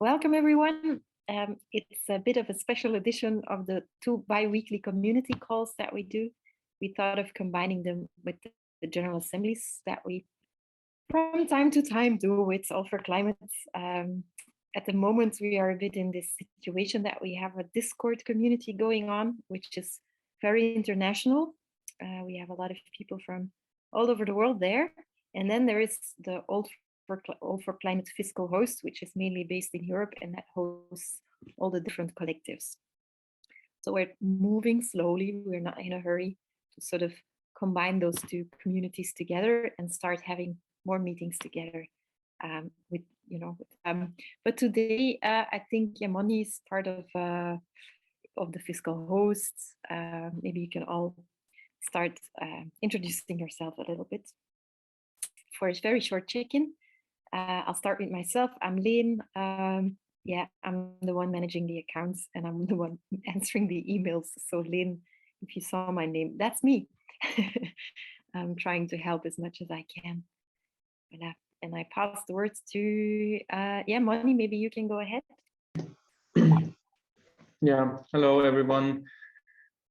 Welcome, everyone. It's a bit of a special edition of the 2 bi-weekly community calls that we do. We thought of combining them with the general assemblies that we from time to time do with All for Climate. At the moment, we are a bit in this situation that we have a Discord community going on, which is very international. We have a lot of people from all over the world there. And then there is the All for Climate fiscal host, which is mainly based in Europe, and that hosts all the different collectives. So we're moving slowly. We're not in a hurry to sort of combine those two communities together and start having more meetings together but today I think Yamoni is part of the fiscal hosts. Maybe you can all start introducing yourself a little bit. For a very short check-in, I'll start with myself. I'm Leen. I'm the one managing the accounts and I'm the one answering the emails. So Leen, if you saw my name, that's me. I'm trying to help as much as I can. And I pass the words to, Moni, maybe you can go ahead. Yeah, hello everyone.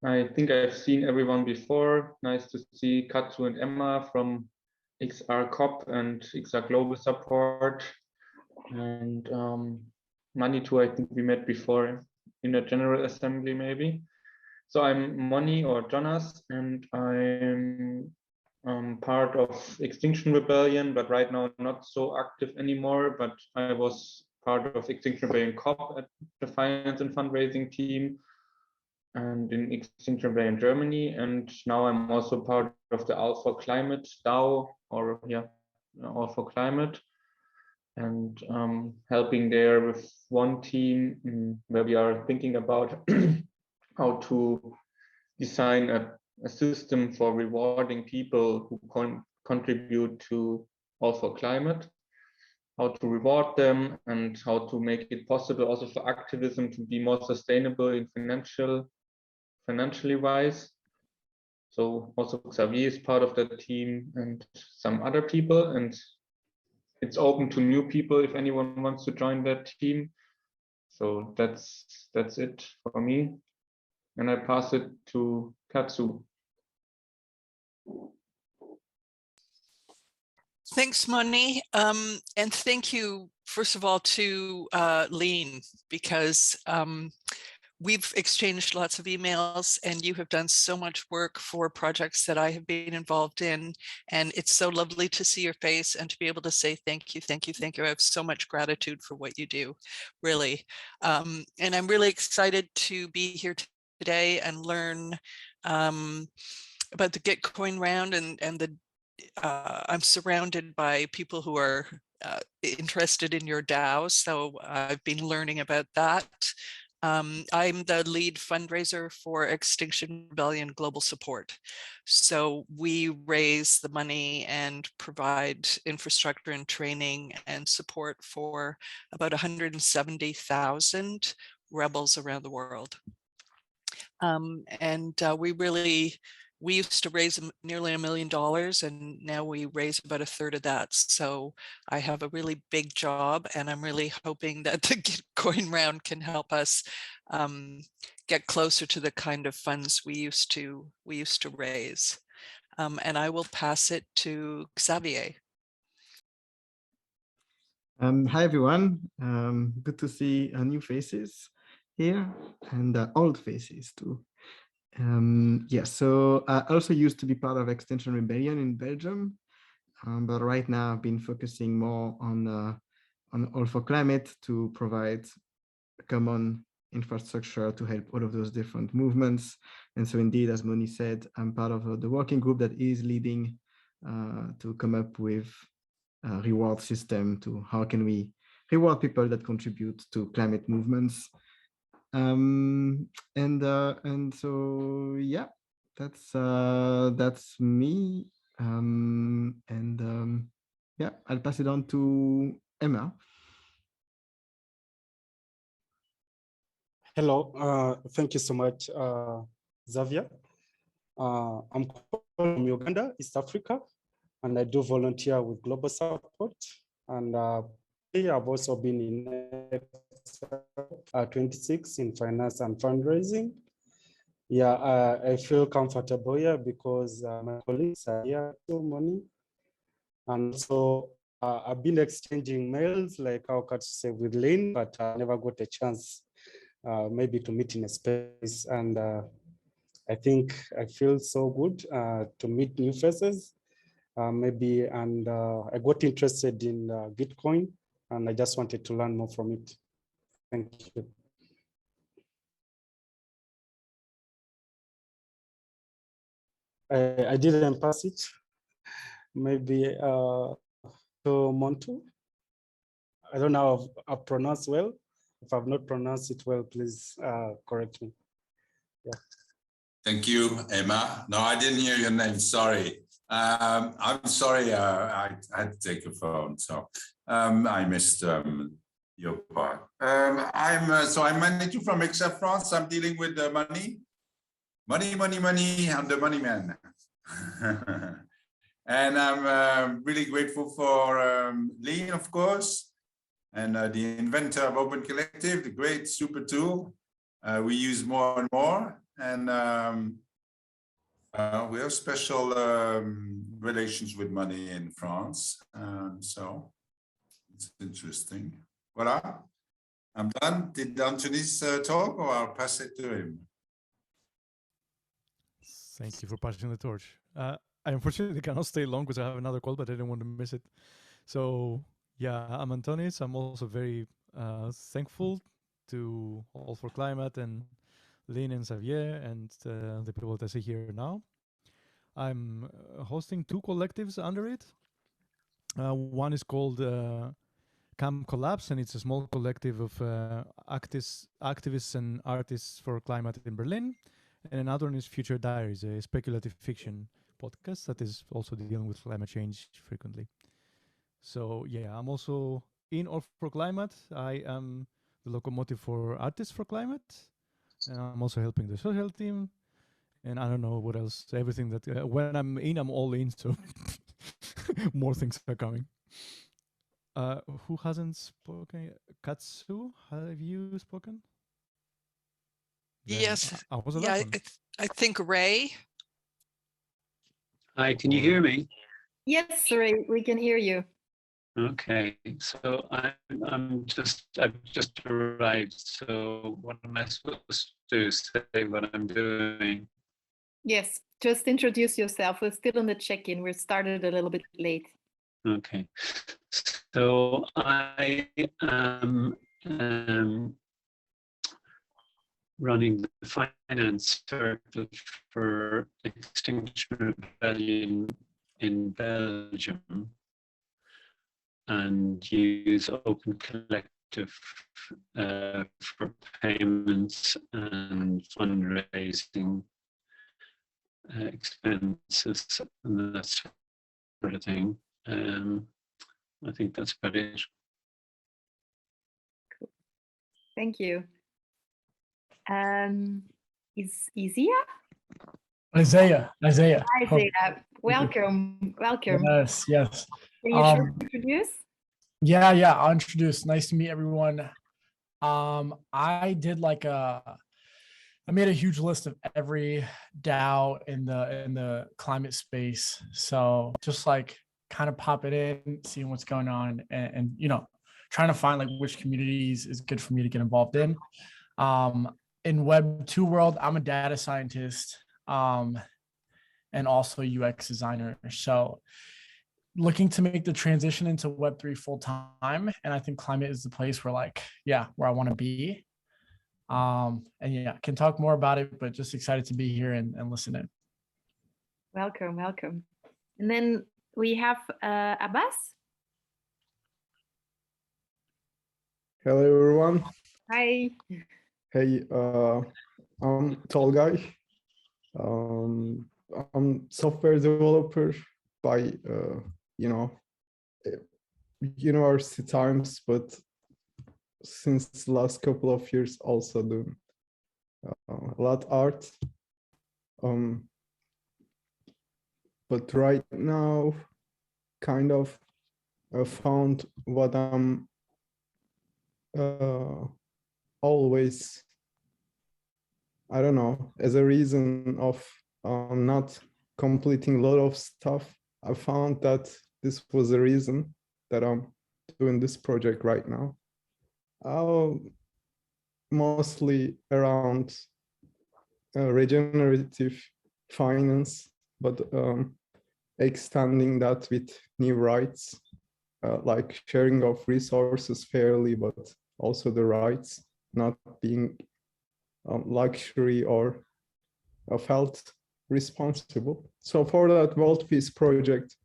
I think I've seen everyone before. Nice to see Katsu and Emma from XR COP and XR Global Support. And Manitou, I think we met before in a general assembly maybe. So I'm Moni or Jonas, and I'm part of Extinction Rebellion, but right now not so active anymore. But I was part of Extinction Rebellion COP at the finance and fundraising team and in Extinction Rebellion Germany. And now I'm also part of the All for Climate DAO, or All for Climate, and helping there with one team where we are thinking about how to design a system for rewarding people who contribute to All for Climate, how to reward them and how to make it possible also for activism to be more sustainable in financially wise. So also Xavier is part of that team and some other people, and it's open to new people if anyone wants to join that team. So that's it for me. And I pass it to Katsu. Thanks, Moni. And thank you, first of all, to Leen, because we've exchanged lots of emails and you have done so much work for projects that I have been involved in. And it's so lovely to see your face and to be able to say thank you, thank you, thank you. I have so much gratitude for what you do, really. And I'm really excited to be here today and learn about the Gitcoin round and the I'm surrounded by people who are interested in your DAO, so I've been learning about that. I'm the lead fundraiser for Extinction Rebellion Global Support. So we raise the money and provide infrastructure and training and support for about 170,000 rebels around the world. We used to raise nearly $1 million, and now we raise about a third of that. So I have a really big job, and I'm really hoping that the Gitcoin round can help us get closer to the kind of funds we used to raise. And I will pass it to Xavier. Hi everyone. Good to see new faces here and old faces too. So I also used to be part of Extinction Rebellion in Belgium, but right now I've been focusing more on All for Climate to provide a common infrastructure to help all of those different movements. And so indeed, as Moni said, I'm part of the working group that is leading to come up with a reward system to how can we reward people that contribute to climate movements. And so yeah, that's me. I'll pass it on to Emma. Hello, thank you so much, Xavier. I'm from Uganda, East Africa, and I do volunteer with Global Support. And I've also been in 26 in finance and fundraising. Yeah, I feel comfortable here because my colleagues are here too, money. And so I've been exchanging mails like how to say with Lynn, but I never got a chance maybe to meet in a space. And I think I feel so good to meet new faces. Maybe, and I got interested in Gitcoin, and I just wanted to learn more from it. Thank you. I didn't pass it. Maybe to Montu. I don't know if I've pronounced well. If I've not pronounced it well, please correct me. Yeah. Thank you, Emma. No, I didn't hear your name. Sorry. I'm sorry. I had to take your phone, so I missed your part. I'm manager from XF France. I'm dealing with the money. I'm the money man. And I'm really grateful for Lean, of course, and the inventor of Open Collective, the great super tool we use more and more. And we have special relations with money in France. So it's interesting. Voilà. I'm done. Did Anthony's talk, or I'll pass it to him? Thank you for passing the torch. I unfortunately cannot stay long because I have another call, but I didn't want to miss it. So yeah, I'm Antonis. I'm also very thankful to All for Climate and Lynn and Xavier and the people that are here now. I'm hosting two collectives under it. One is called Camp Collapse, and it's a small collective of activists and artists for climate in Berlin. And another one is Future Diaries, a speculative fiction podcast that is also dealing with climate change frequently. So yeah, I'm also in All for Climate. I am the locomotive for Artists for Climate. And I'm also helping the social team. And I don't know what else, everything that, when I'm in, I'm all in, so more things are coming. Who hasn't spoken? Katsu, have you spoken? Then Yes. I was the Yeah, last one. I think Ray. Hi, can you hear me? Yes, Ray, we can hear you. Okay, so I've just arrived. So what am I supposed to do? Say what I'm doing? Yes, just introduce yourself. We're still on the check-in. We started a little bit late. Okay, so I am running the finance circle for Extinction Rebellion in Belgium, and use Open Collective for payments and fundraising expenses and that sort of thing. I think that's about it. Cool. Thank you. Is Izia? Isaiah. Isaiah, welcome. Yes. Can you introduce? Yeah, I'll introduce. Nice to meet everyone. I did I made a huge list of every DAO in the climate space. So just kind of pop it in, seeing what's going on, and trying to find which communities is good for me to get involved in. In Web 2 world, I'm a data scientist and also UX designer. So looking to make the transition into Web3 full time. And I think climate is the place where where I want to be. And yeah, can talk more about it, but just excited to be here and listen in. Welcome. And then we have Abbas. Hello, everyone. Hi. Hey, I'm Tall Guy. I'm software developer by, university times, but since the last couple of years also doing a lot art. But right now, kind of found what I'm always, I don't know, as a reason of not completing a lot of stuff, I found that this was the reason that I'm doing this project right now. Mostly around regenerative finance, but extending that with new rights, like sharing of resources fairly, but also the rights not being luxury or felt responsible. So for that, World Peace Project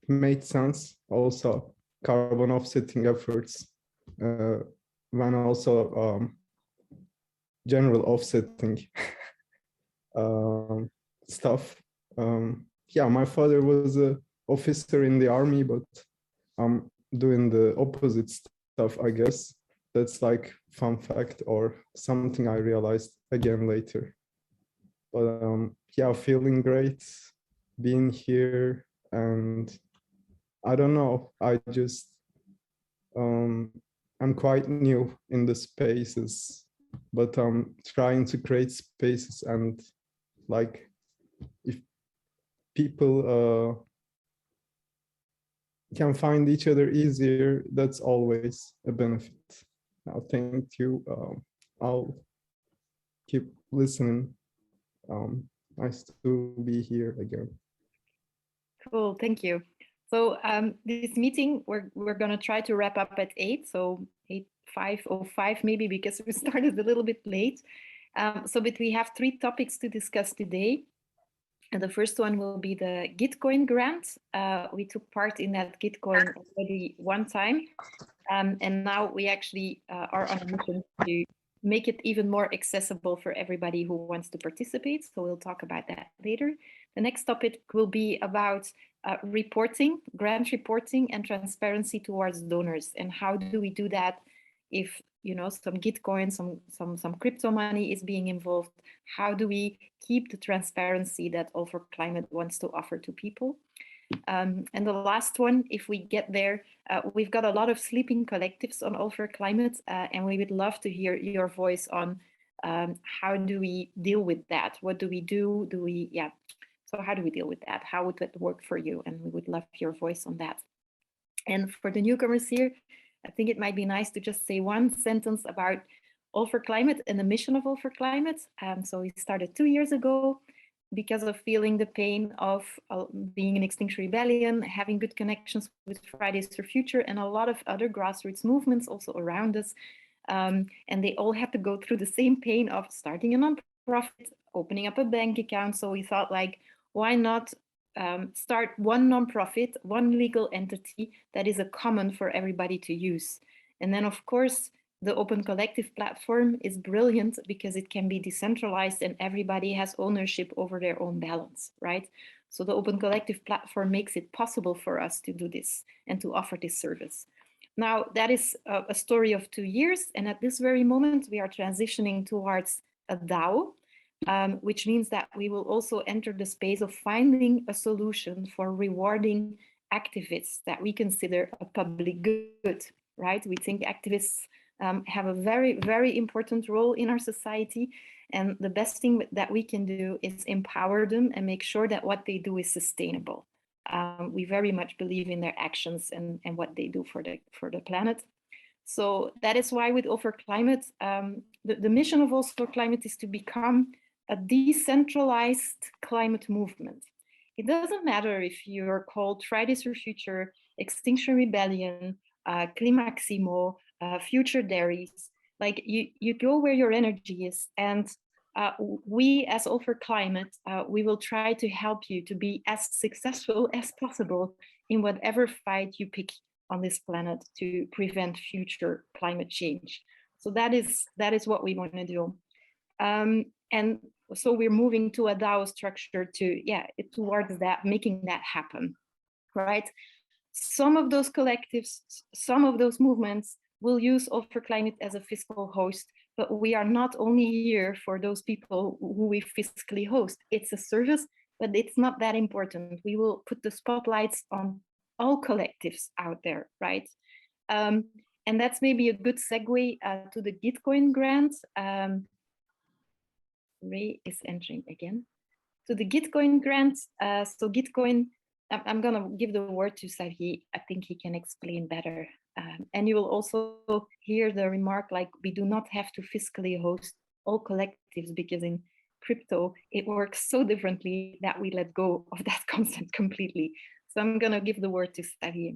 made sense. Also, carbon offsetting efforts, when also general offsetting stuff. Yeah, my father was an officer in the army, but I'm doing the opposite stuff, I guess. That's like fun fact or something I realized again later. But yeah, feeling great being here, and I don't know, I just I'm quite new in the spaces, but I'm trying to create spaces, and like if people can find each other easier, that's always a benefit. Now, thank you. I'll keep listening. Nice to be here again. Cool, thank you. So this meeting, we're going to try to wrap up at 8, so 8:05 maybe, because we started a little bit late. But we have 3 topics to discuss today. And the first one will be the Gitcoin grant. We took part in that Gitcoin already one time. And now we actually are on a mission to make it even more accessible for everybody who wants to participate. So we'll talk about that later. The next topic will be about reporting, grant reporting and transparency towards donors. And how do we do that if, you know, some Gitcoin, some crypto money is being involved? How do we keep the transparency that All for Climate wants to offer to people? And the last one, if we get there, we've got a lot of sleeping collectives on All for Climate, and we would love to hear your voice on how do we deal with that? What do we do? So how do we deal with that? How would that work for you? And we would love your voice on that. And for the newcomers here, I think it might be nice to just say one sentence about All for Climate and the mission of All for Climate. So we started 2 years ago because of feeling the pain of being in Extinction Rebellion, having good connections with Fridays for Future and a lot of other grassroots movements also around us. And they all had to go through the same pain of starting a nonprofit, opening up a bank account. So we thought, like, why not start one nonprofit, one legal entity that is a common for everybody to use? And then, of course, the Open Collective platform is brilliant because it can be decentralized and everybody has ownership over their own balance, right? So the Open Collective platform makes it possible for us to do this and to offer this service. Now, that is a story of 2 years. And at this very moment, we are transitioning towards a DAO, which means that we will also enter the space of finding a solution for rewarding activists that we consider a public good, right? We think activists have a very, very important role in our society. And the best thing that we can do is empower them and make sure that what they do is sustainable. We very much believe in their actions and what they do for the planet. So that is why with All for Climate, the mission of All for Climate is to become a decentralized climate movement. It doesn't matter if you're called Fridays for Future, Extinction Rebellion, Climaximo, Future Dairies. Like you go where your energy is, and we as All for Climate, we will try to help you to be as successful as possible in whatever fight you pick on this planet to prevent future climate change. So that is what we want to do. And so we're moving to a DAO structure towards that, making that happen, right? Some of those collectives, some of those movements will use All for Climate as a fiscal host, but we are not only here for those people who we fiscally host. It's a service, but it's not that important. We will put the spotlights on all collectives out there, right? And that's maybe a good segue to the Gitcoin grant. Ray is entering again. To the Gitcoin grant. So Gitcoin, I'm going to give the word to Xavier. I think he can explain better. And you will also hear the remark like, we do not have to fiscally host all collectives, because in crypto, it works so differently that we let go of that concept completely. So I'm going to give the word to Xavier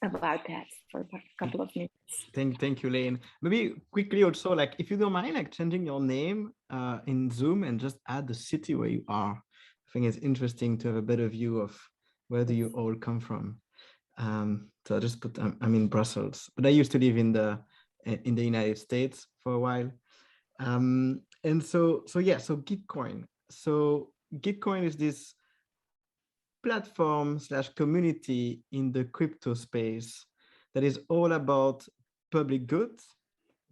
about that for a couple of minutes. Thank you, Lane. Maybe quickly also, like, if you don't mind, like changing your name in Zoom and just add the city where you are. I think it's interesting to have a better view of where do you all come from. So I just put, I'm in Brussels, but I used to live in the United States for a while. And so Gitcoin. So Gitcoin is this platform / community in the crypto space that is all about public goods,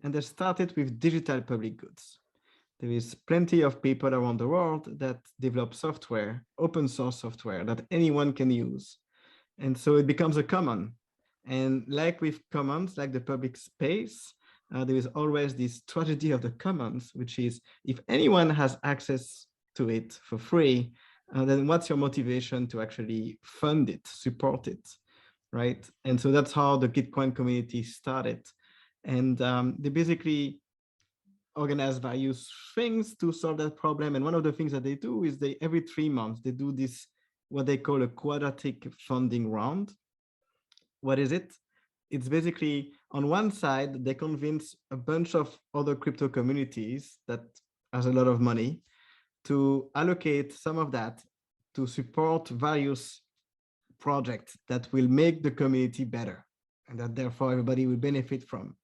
and they started with digital public goods. There is plenty of people around the world that develop software, open source software that anyone can use. And so it becomes a common. And like with commons, like the public space, there is always this tragedy of the commons, which is if anyone has access to it for free, then what's your motivation to actually fund it, support it, right? And so that's how the Gitcoin community started. And they basically organize various things to solve that problem. And one of the things that they do is they, every 3 months, they do this, what they call a quadratic funding round. What is it? It's basically, on one side, they convince a bunch of other crypto communities that has a lot of money to allocate some of that to support various projects that will make the community better and that therefore everybody will benefit from.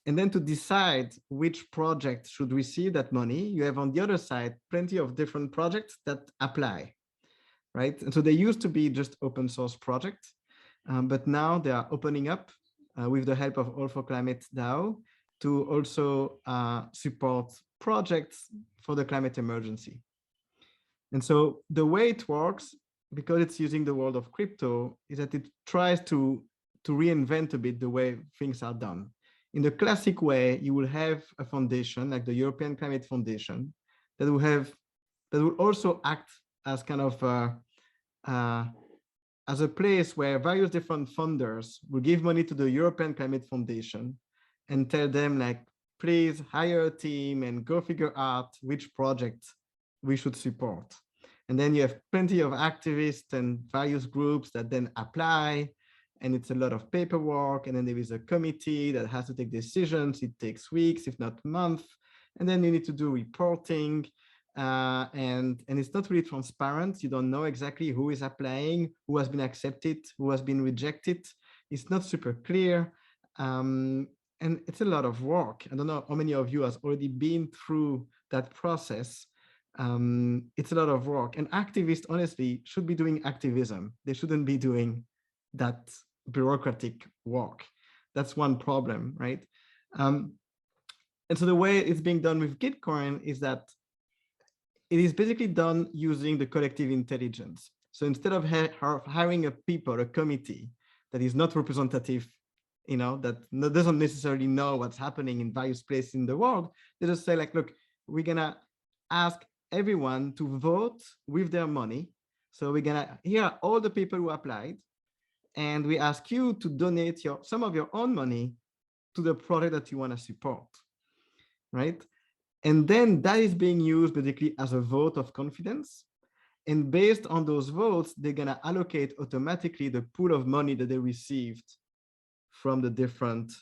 And then to decide which project should receive that money, you have on the other side plenty of different projects that apply, right? And so they used to be just open source projects, but now they are opening up with the help of All for Climate DAO to also support projects for the climate emergency. And so the way it works, because it's using the world of crypto, is that it tries to reinvent a bit the way things are done. In the classic way, you will have a foundation like the European Climate Foundation that will also act as kind of as a place where various different funders will give money to the European Climate Foundation and tell them, like, please hire a team and go figure out which project we should support. And then you have plenty of activists and various groups that then apply, and it's a lot of paperwork. And then there is a committee that has to take decisions. It takes weeks, if not months. And then you need to do reporting. And it's not really transparent. You don't know exactly who is applying, who has been accepted, who has been rejected. It's not super clear. And it's a lot of work. I don't know how many of you has already been through that process. It's a lot of work. And activists, honestly, should be doing activism. They shouldn't be doing that bureaucratic work. That's one problem, right? And so the way it's being done with Gitcoin is that it is basically done using the collective intelligence. So instead of hiring a committee that is not representative, that doesn't necessarily know what's happening in various places in the world, they just say, like, look, we're gonna ask everyone to vote with their money. So we're gonna hear all the people who applied, and we ask you to donate some of your own money to the project that you want to support, right? And then that is being used basically as a vote of confidence. And based on those votes, they're going to allocate automatically the pool of money that they received from the different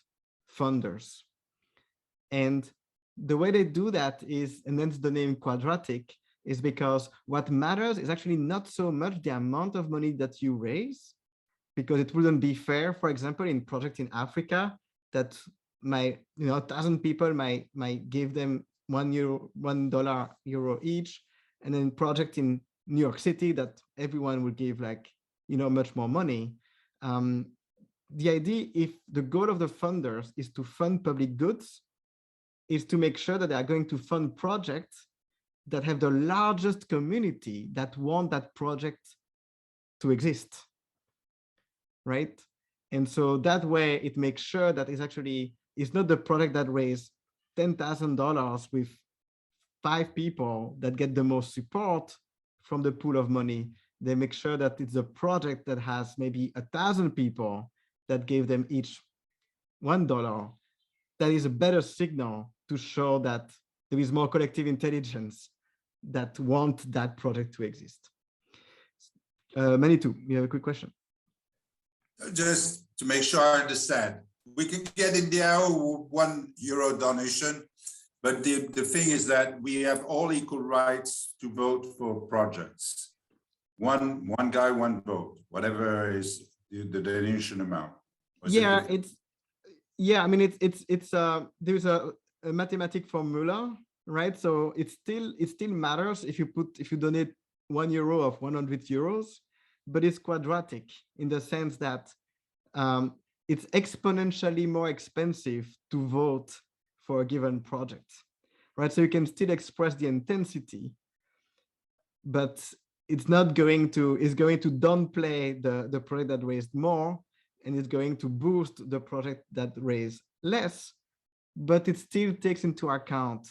funders. And the way they do that is, and then the name Quadratic, is because what matters is actually not so much the amount of money that you raise, because it wouldn't be fair, for example, in project in Africa, that 1,000 people might give them $1 each, and then project in New York City that everyone would give much more money. The idea, if the goal of the funders is to fund public goods, is to make sure that they are going to fund projects that have the largest community that want that project to exist, right? And so that way it makes sure that it's not the project that raised $10,000 with 5 people that get the most support from the pool of money. They make sure that it's a project that has maybe 1,000 people that gave them each $1. That is a better signal to show that there is more collective intelligence that want that project to exist. Manitou, you have a quick question. Just to make sure I understand, we can get in there €1 donation, but the thing is that we have all equal rights to vote for projects. One guy, one vote, whatever is the donation amount. Yeah, I mean, there's a mathematic formula, right? So it still matters if you donate €1 of €100, but it's quadratic in the sense that it's exponentially more expensive to vote for a given project, right? So you can still express the intensity, but it's going to downplay the project that raised more, and it's going to boost the project that raised less, but it still takes into account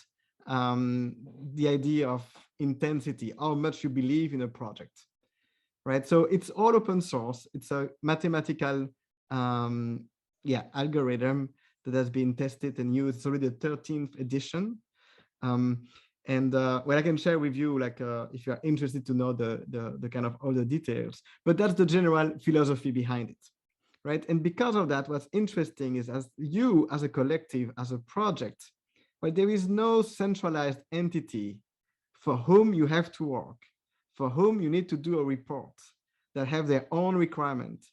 the idea of intensity, how much you believe in a project, right? So it's all open source. It's a mathematical algorithm that has been tested and used. It's already the 13th edition. What I can share with you, like if you're interested to know the kind of all the details, but that's the general philosophy behind it, right? And because of that, what's interesting is as a collective, as a project, well, there is no centralized entity for whom you have to work, for whom you need to do a report, that have their own requirement.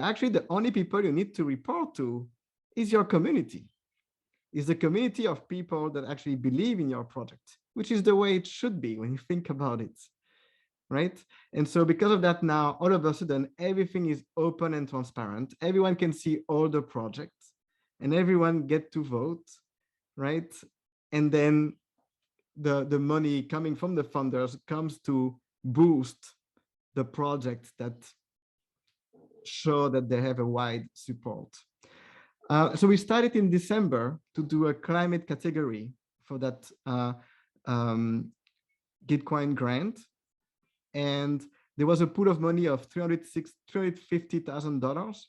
Actually, the only people you need to report to is your community, is the community of people that actually believe in your project, which is the way it should be when you think about it, right? And so because of that, now all of a sudden, everything is open and transparent. Everyone can see all the projects and everyone get to vote, right? And then the money coming from the funders comes to boost the projects that show that they have a wide support. So we started in December to do a climate category for that Gitcoin grant. And there was a pool of money of $350,000.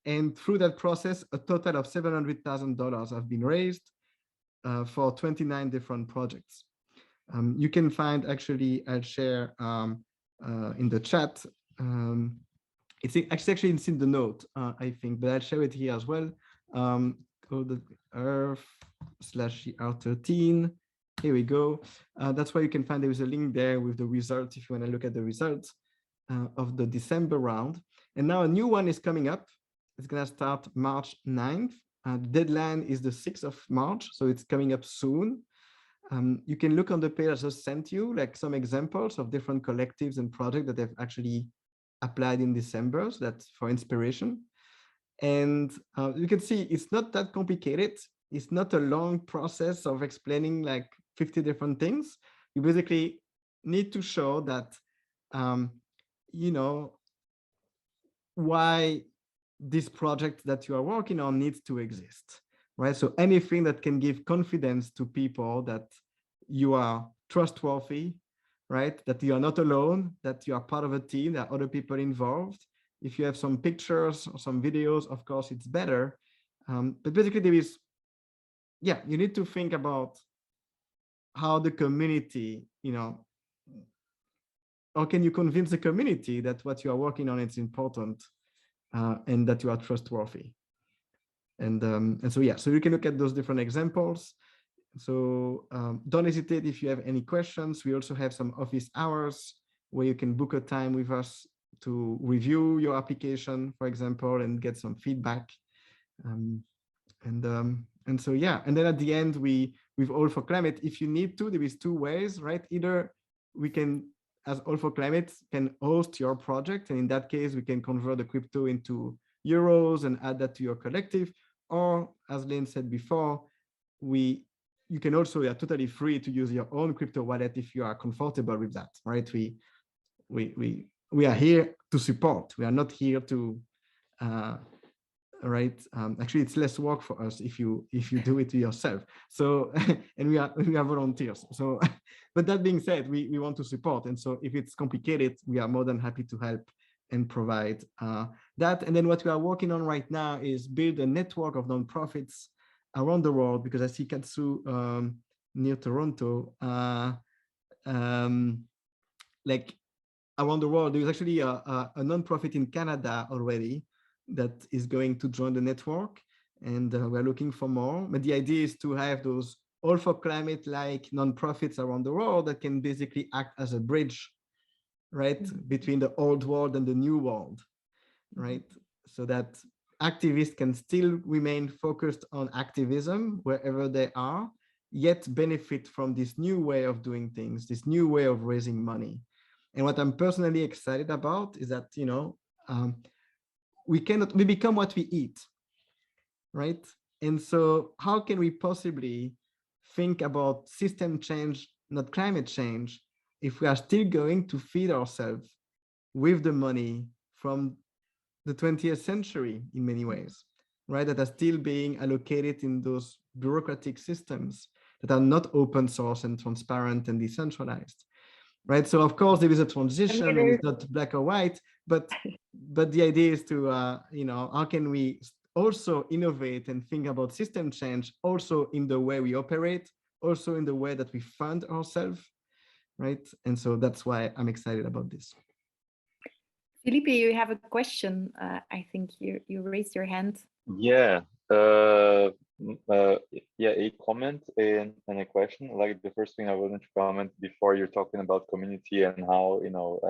And through that process, a total of $700,000 have been raised for 29 different projects. You can find, actually, I'll share in the chat. It's actually in the note, I think, but I'll share it here as well. Go to earth/CR13. Here we go. That's where you can find there is a link there with the results if you want to look at the results of the December round. And now a new one is coming up. It's going to start March 9th. The deadline is the 6th of March, so it's coming up soon. You can look on the page I just sent you, like some examples of different collectives and projects that have actually applied in December, so that's for inspiration. And you can see it's not that complicated. It's not a long process of explaining like 50 different things. You basically need to show that, you know, why this project that you are working on needs to exist, right? So anything that can give confidence to people that you are trustworthy, right? That you are not alone, that you are part of a team, there are other people involved. If you have some pictures or some videos, of course, it's better. But basically there is, yeah, you need to think about how the community, you know, how can you convince the community that what you are working on is important and that you are trustworthy. And so, yeah, so you can look at those different examples. So don't hesitate if you have any questions. We also have some office hours where you can book a time with us to review your application, for example, and get some feedback. And so, yeah, and then at the end, with All for Climate, if you need to, there is 2 ways, right? Either we can, as All for Climate, can host your project. And in that case, we can convert the crypto into euros and add that to your collective. Or as Lane said before, you can also, you're totally free to use your own crypto wallet if you are comfortable with that, right? We are here to support. We are not here to right? Actually, it's less work for us if you do it yourself. So, and we are volunteers. So, but that being said, we want to support, and so if it's complicated, we are more than happy to help and provide that. And then what we are working on right now is build a network of nonprofits around the world, because I see Katsu near Toronto, like around the world. There's actually a nonprofit in Canada already that is going to join the network, and we're looking for more. But the idea is to have those all for climate like nonprofits around the world that can basically act as a bridge, right, between the old world and the new world, right? So that activists can still remain focused on activism wherever they are, yet benefit from this new way of doing things, this new way of raising money. And what I'm personally excited about is that, you know, we become what we eat, right? And so how can we possibly think about system change, not climate change, if we are still going to feed ourselves with the money from the 20th century in many ways, right? That are still being allocated in those bureaucratic systems that are not open source and transparent and decentralized, right? So of course there is a transition and it's not black or white, but the idea is to, you know, how can we also innovate and think about system change also in the way we operate, also in the way that we fund ourselves, right? And so that's why I'm excited about this. Felipe, you have a question. I think you raised your hand. Yeah. Yeah, a comment and a question. Like the first thing I wanted to comment before you're talking about community and how, you know,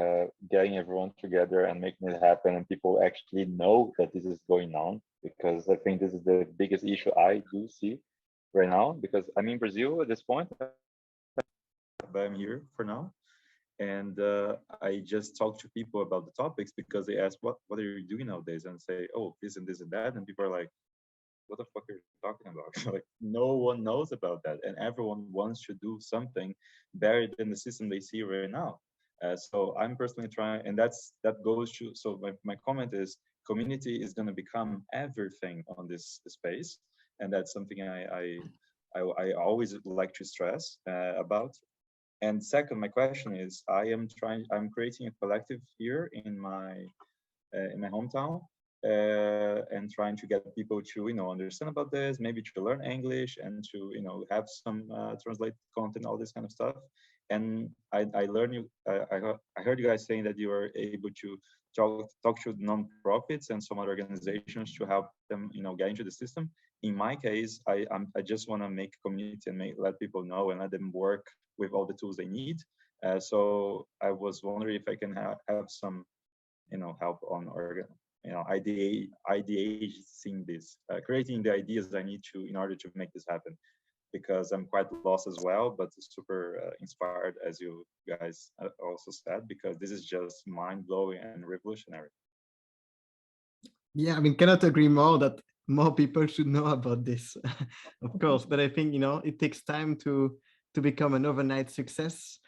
getting everyone together and making it happen and people actually know that this is going on, because I think this is the biggest issue I do see right now, because I'm in Brazil at this point, but I'm here for now. And I just talk to people about the topics because they ask, what are you doing nowadays? And say, oh, this and this and that. And people are like, what the fuck are you talking about? Like, no one knows about that. And everyone wants to do something better than the system they see right now. So I'm personally trying, and that goes to, so my comment is, community is going to become everything on this space. And that's something I always like to stress about. And second, my question is, I'm creating a collective here in my hometown, and trying to get people to, you know, understand about this, maybe to learn English and to, you know, have some translate content, all this kind of stuff. And I learned you, I heard you guys saying that you are able to talk to nonprofits and some other organizations to help them, you know, get into the system. In my case, I just want to make a community and let people know and let them work with all the tools they need. So I was wondering if I can have some, you know, help on ideating this, creating the ideas I need to in order to make this happen, because I'm quite lost as well, but super inspired, as you guys also said, because this is just mind-blowing and revolutionary. Yeah, I mean, cannot agree more that more people should know about this, of course. But I think, you know, it takes time to become an overnight success.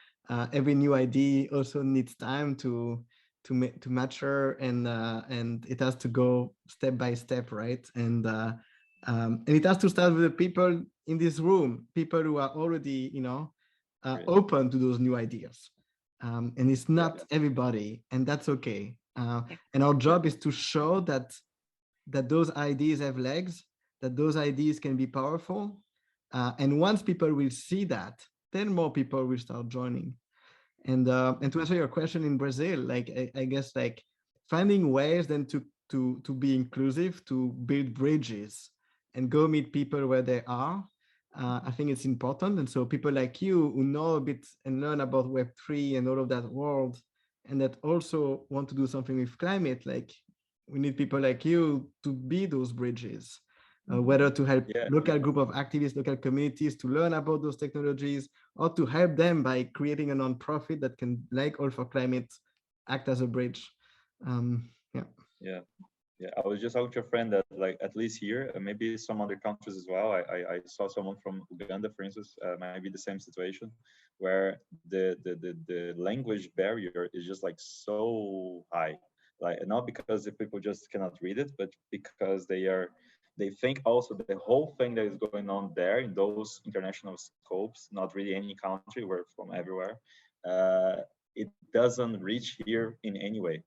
Every new idea also needs time to mature, and it has to go step by step, right? And it has to start with the people in this room, people who are already, you know, open to those new ideas. And it's not everybody, and that's okay. And our job is to show that those ideas have legs, that those ideas can be powerful. And once people will see that, then more people will start joining. And to answer your question, in Brazil, like I guess like finding ways then to be inclusive, to build bridges and go meet people where they are. I think it's important. And so people like you who know a bit and learn about Web3 and all of that world, and that also want to do something with climate, like we need people like you to be those bridges. Whether to help local group of activists, local communities to learn about those technologies, or to help them by creating a nonprofit that can, like All for Climate, act as a bridge. Yeah, I was just talking to a friend that, like, at least here, maybe some other countries as well. I saw someone from Uganda, for instance, might be the same situation, where the language barrier is just like so high. like not because the people just cannot read it, but because they think also the whole thing that is going on there in those international scopes, not really any country, we're from everywhere, it doesn't reach here in any way.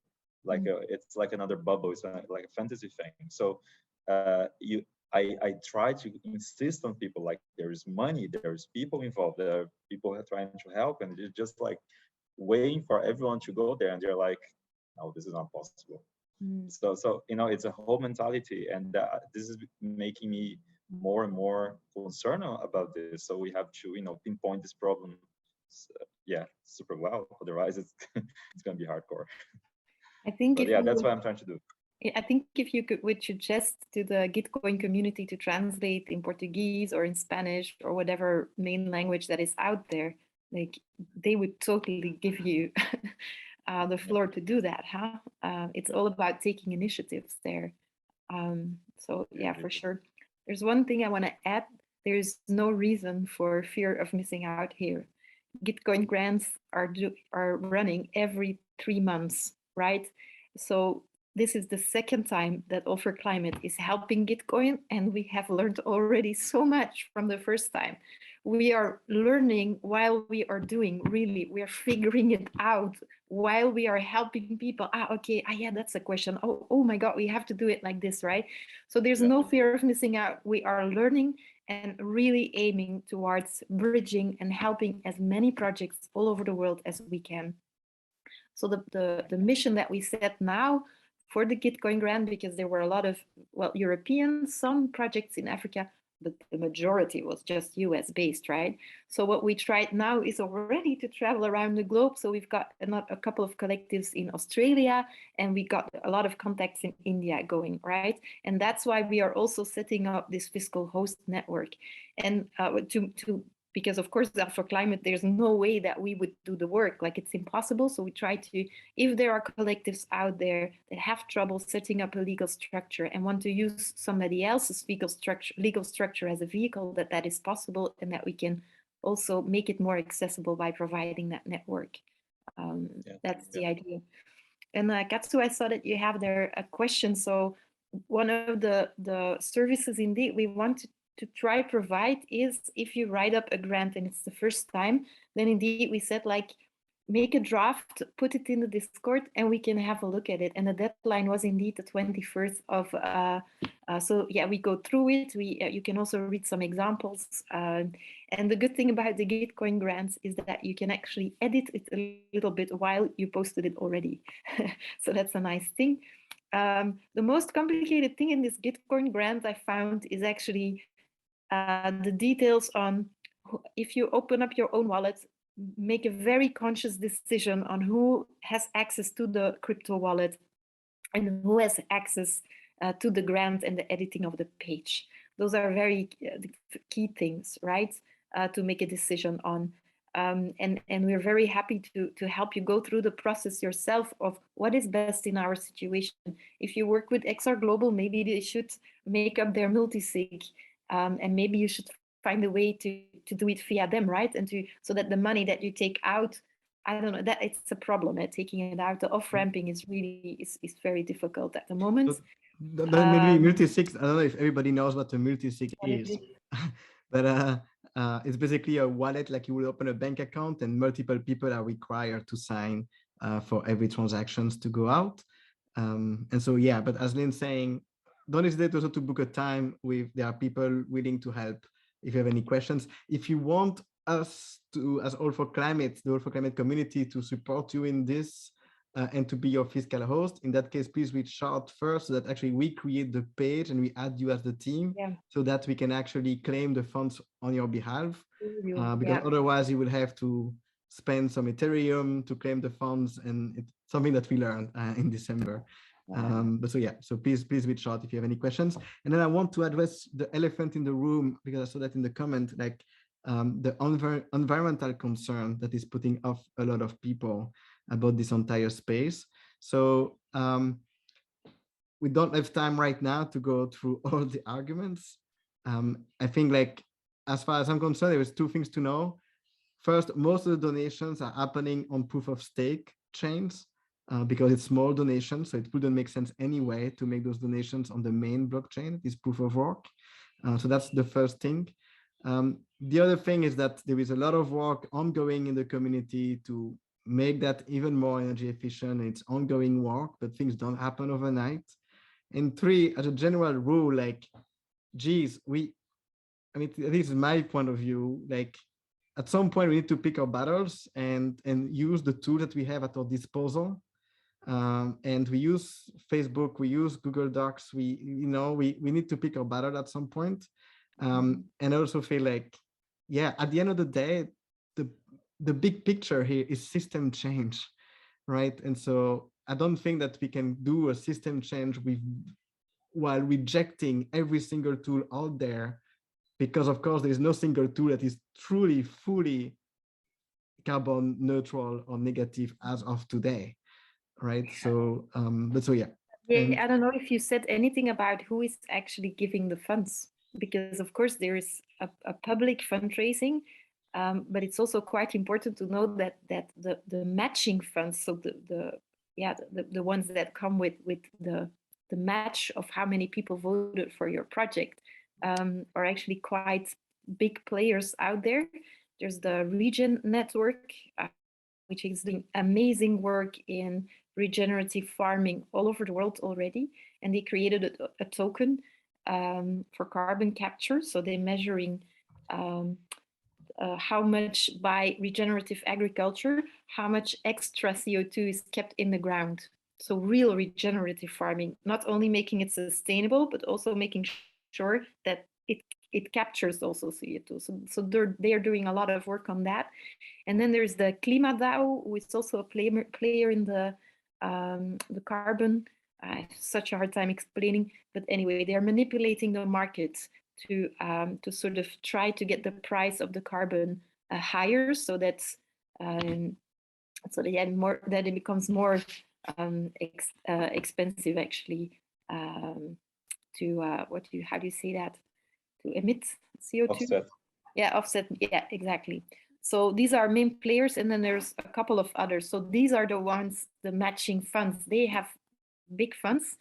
Like it's like another bubble, it's like a fantasy thing. So I try to insist on people, like there is money, there's people involved, there are people who are trying to help, and it's just like waiting for everyone to go there, and they're like, no, this is not possible. So you know, it's a whole mentality, and this is making me more and more concerned about this. So we have to, you know, pinpoint this problem, yeah, super well. Otherwise, it's it's gonna be hardcore. I think But if yeah, you that's would, what I'm trying to do. I think if you would suggest to the Gitcoin community to translate in Portuguese or in Spanish or whatever main language that is out there, like they would totally give you the floor to do that, huh? It's all about taking initiatives there. So yeah, for sure. There's one thing I want to add. There's no reason for fear of missing out here. Gitcoin grants are running every 3 months, right? So this is the second time that All for Climate is helping Gitcoin, and we have learned already so much from the first time. We are learning while we are doing, really, we are figuring it out while we are helping people. Okay, yeah, that's a question. Oh my God, we have to do it like this, right? So there's no fear of missing out. We are learning and really aiming towards bridging and helping as many projects all over the world as we can. So the mission that we set now for the Gitcoin grant, because there were a lot of, well, European, some projects in Africa, but the majority was just US based, right? So what we tried now is already to travel around the globe. So we've got a couple of collectives in Australia, and we got a lot of contacts in India going, right? And that's why we are also setting up this fiscal host network. And because of course, for climate, there's no way that we would do the work, like it's impossible. So we try to, if there are collectives out there that have trouble setting up a legal structure and want to use somebody else's legal structure as a vehicle, that is possible, and that we can also make it more accessible by providing that network. That's the idea. And Katsu, I saw that you have there a question. So one of the services indeed we want to try provide is, if you write up a grant and it's the first time, then indeed we said, like, make a draft, put it in the Discord, and we can have a look at it. And the deadline was indeed the 21st of, so yeah, we go through it. You can also read some examples. And the good thing about the Gitcoin grants is that you can actually edit it a little bit while you posted it already. So that's a nice thing. The most complicated thing in this Gitcoin grant I found is actually the details on, if you open up your own wallet, make a very conscious decision on who has access to the crypto wallet and who has access to the grant and the editing of the page. Those are very key things, right? To make a decision on. And we're very happy to help you go through the process yourself of what is best in our situation. If you work with XR Global, maybe they should make up their multi-sig, and maybe you should find a way to do it via them, right? And so that the money that you take out, I don't know, that it's a problem at taking it out. The off-ramping is really is very difficult at the moment. Maybe multi-sig, I don't know if everybody knows what a multi-sig is, but it's basically a wallet, like you would open a bank account and multiple people are required to sign for every transactions to go out. And so, yeah, but as Lynn's saying, don't hesitate also to book a time there are people willing to help if you have any questions. If you want us to, as All for Climate, the All for Climate community, to support you in this and to be your fiscal host, in that case, please reach out first so that actually we create the page and we add you as the team, so that we can actually claim the funds on your behalf. Because otherwise you will have to spend some Ethereum to claim the funds, and it's something that we learned in December. But so yeah, so please reach out if you have any questions. And then I want to address the elephant in the room, because I saw that in the comment, like the environmental concern that is putting off a lot of people about this entire space. So we don't have time right now to go through all the arguments. I think, like, as far as I'm concerned, there is two things to know. First, most of the donations are happening on proof of stake chains. because it's small donations, so it wouldn't make sense anyway to make those donations on the main blockchain, this proof of work. So that's the first thing. The other thing is that there is a lot of work ongoing in the community to make that even more energy efficient. It's ongoing work, but things don't happen overnight. And three, as a general rule, like, geez, I mean, this is my point of view, like, at some point we need to pick our battles and use the tool that we have at our disposal. And we use Facebook, we use Google Docs, we need to pick our battle at some point. And I also feel like, yeah, at the end of the day, the big picture here is system change, right? And so I don't think that we can do a system change while rejecting every single tool out there, because of course there is no single tool that is truly, fully carbon neutral or negative as of today, right? So, but so yeah. Yeah, I don't know if you said anything about who is actually giving the funds, because of course there is a public fundraising, but it's also quite important to know that the matching funds, so the ones that come with the match of how many people voted for your project, are actually quite big players out there. There's the Regen network, which is doing amazing work in regenerative farming all over the world already. And they created a token for carbon capture. So they're measuring how much by regenerative agriculture, how much extra CO2 is kept in the ground. So real regenerative farming, not only making it sustainable, but also making sure that it captures also CO2. So they're doing a lot of work on that. And then there's the KlimaDAO, who is also a player in the carbon. I have such a hard time explaining, but anyway, they're manipulating the market to sort of try to get the price of the carbon higher, so that that it becomes more expensive actually to how do you say that, to emit CO2? Offset. Yeah, offset. Yeah, exactly. So these are main players, and then there's a couple of others. So these are the ones, the matching funds. They have big funds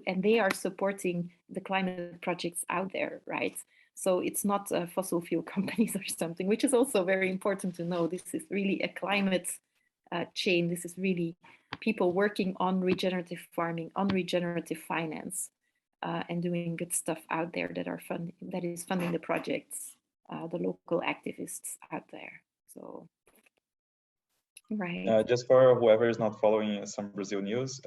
and they are supporting the climate projects out there, right? So it's not fossil fuel companies or something, which is also very important to know. This is really a climate chain. This is really people working on regenerative farming, on regenerative finance, and doing good stuff out there that is funding the projects, the local activists out there. So, right. Just for whoever is not following some Brazil news,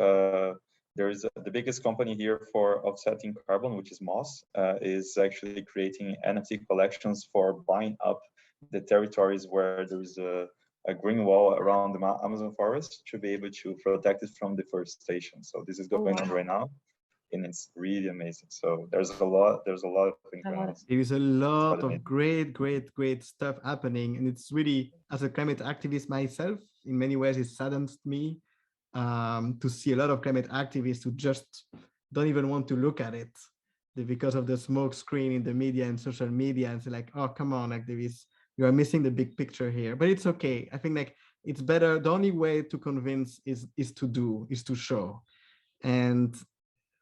there is the biggest company here for offsetting carbon, which is Moss, is actually creating NFT collections for buying up the territories where there is a green wall around the Amazon forest to be able to protect it from deforestation. So this is going on right now, and it's really amazing. So there's a lot of things going on. There is a lot of great stuff happening, and it's really, as a climate activist myself, in many ways it saddens me to see a lot of climate activists who just don't even want to look at it because of the smoke screen in the media and social media, and say like, oh, come on, like you are missing the big picture here. But it's okay. I think like it's better. The only way to convince is to show. And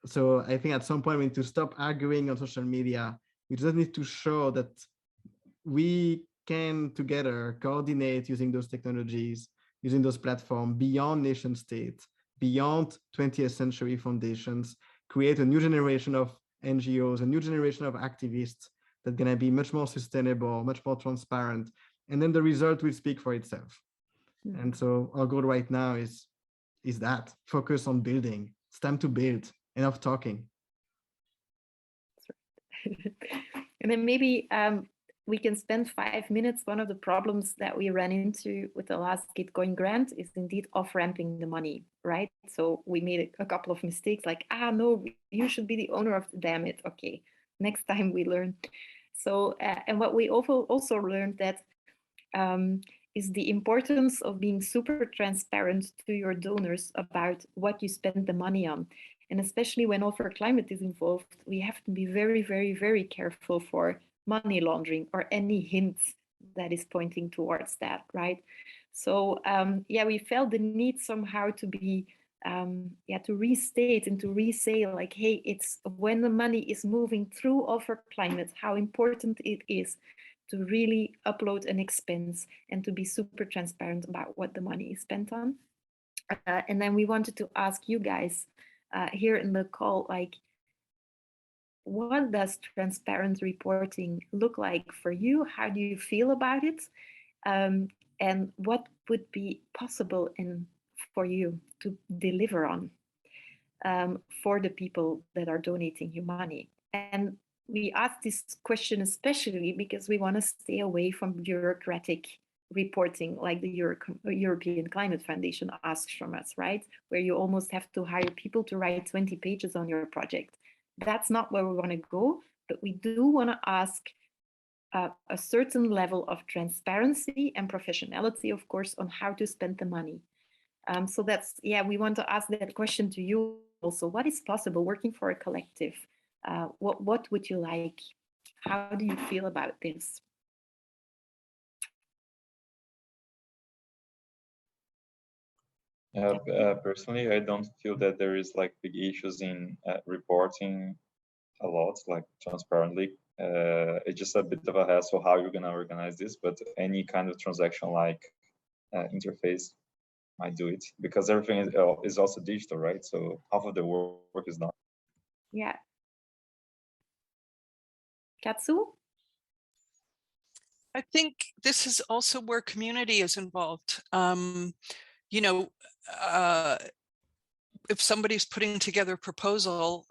so I think at some point we need to stop arguing on social media. We just need to show that we can together coordinate using those technologies, using those platforms beyond nation states, beyond 20th century foundations, create a new generation of NGOs, a new generation of activists that's going to be much more sustainable, much more transparent. And then the result will speak for itself. Mm-hmm. And so our goal right now is that, focus on building. It's time to build, enough talking. And then maybe we can spend 5 minutes. One of the problems that we ran into with the last Gitcoin grant is indeed off-ramping the money, right? So we made a couple of mistakes, like, no, you should be the owner of the, damn it. Okay, next time we learn. So, and what we also learned that is the importance of being super transparent to your donors about what you spend the money on. And especially when All for Climate is involved, we have to be very, very, very careful for money laundering or any hints that is pointing towards that, right? So yeah, we felt the need somehow to be yeah, to restate and to re-say like, hey, it's when the money is moving through Over Climate, how important it is to really upload an expense and to be super transparent about what the money is spent on. And then we wanted to ask you guys here in the call, like, what does transparent reporting look like for you? How do you feel about it? And what would be possible for you to deliver on for the people that are donating you money? And we asked this question especially because we want to stay away from bureaucratic reporting like the European Climate Foundation asks from us, right? Where you almost have to hire people to write 20 pages on your project. That's not where we want to go, but we do want to ask a certain level of transparency and professionality, of course, on how to spend the money. So that's, yeah, we want to ask that question to you also. What is possible working for a collective? What would you like? How do you feel about this? Personally, I don't feel that there is like big issues in reporting a lot, like transparently. It's just a bit of a hassle how you're gonna organize this, but any kind of transaction like interface might do it because everything is also digital, right? So half of the work is not. Yeah. Katsu? I think this is also where community is involved. You know, if somebody's putting together a proposal,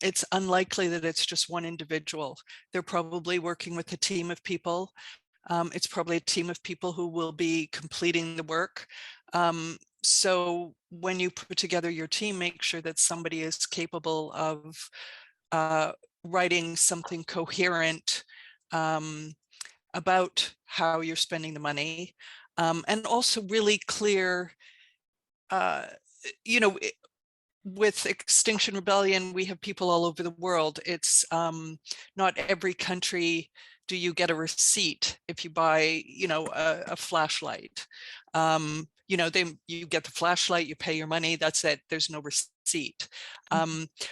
it's unlikely that it's just one individual. They're probably working with a team of people. It's probably a team of people who will be completing the work. So when you put together your team, make sure that somebody is capable of writing something coherent about how you're spending the money, and also really clear, you know, with Extinction Rebellion, we have people all over the world. It's not every country do you get a receipt if you buy, you know, a flashlight. You know, you get the flashlight, you pay your money, that's it. There's no receipt.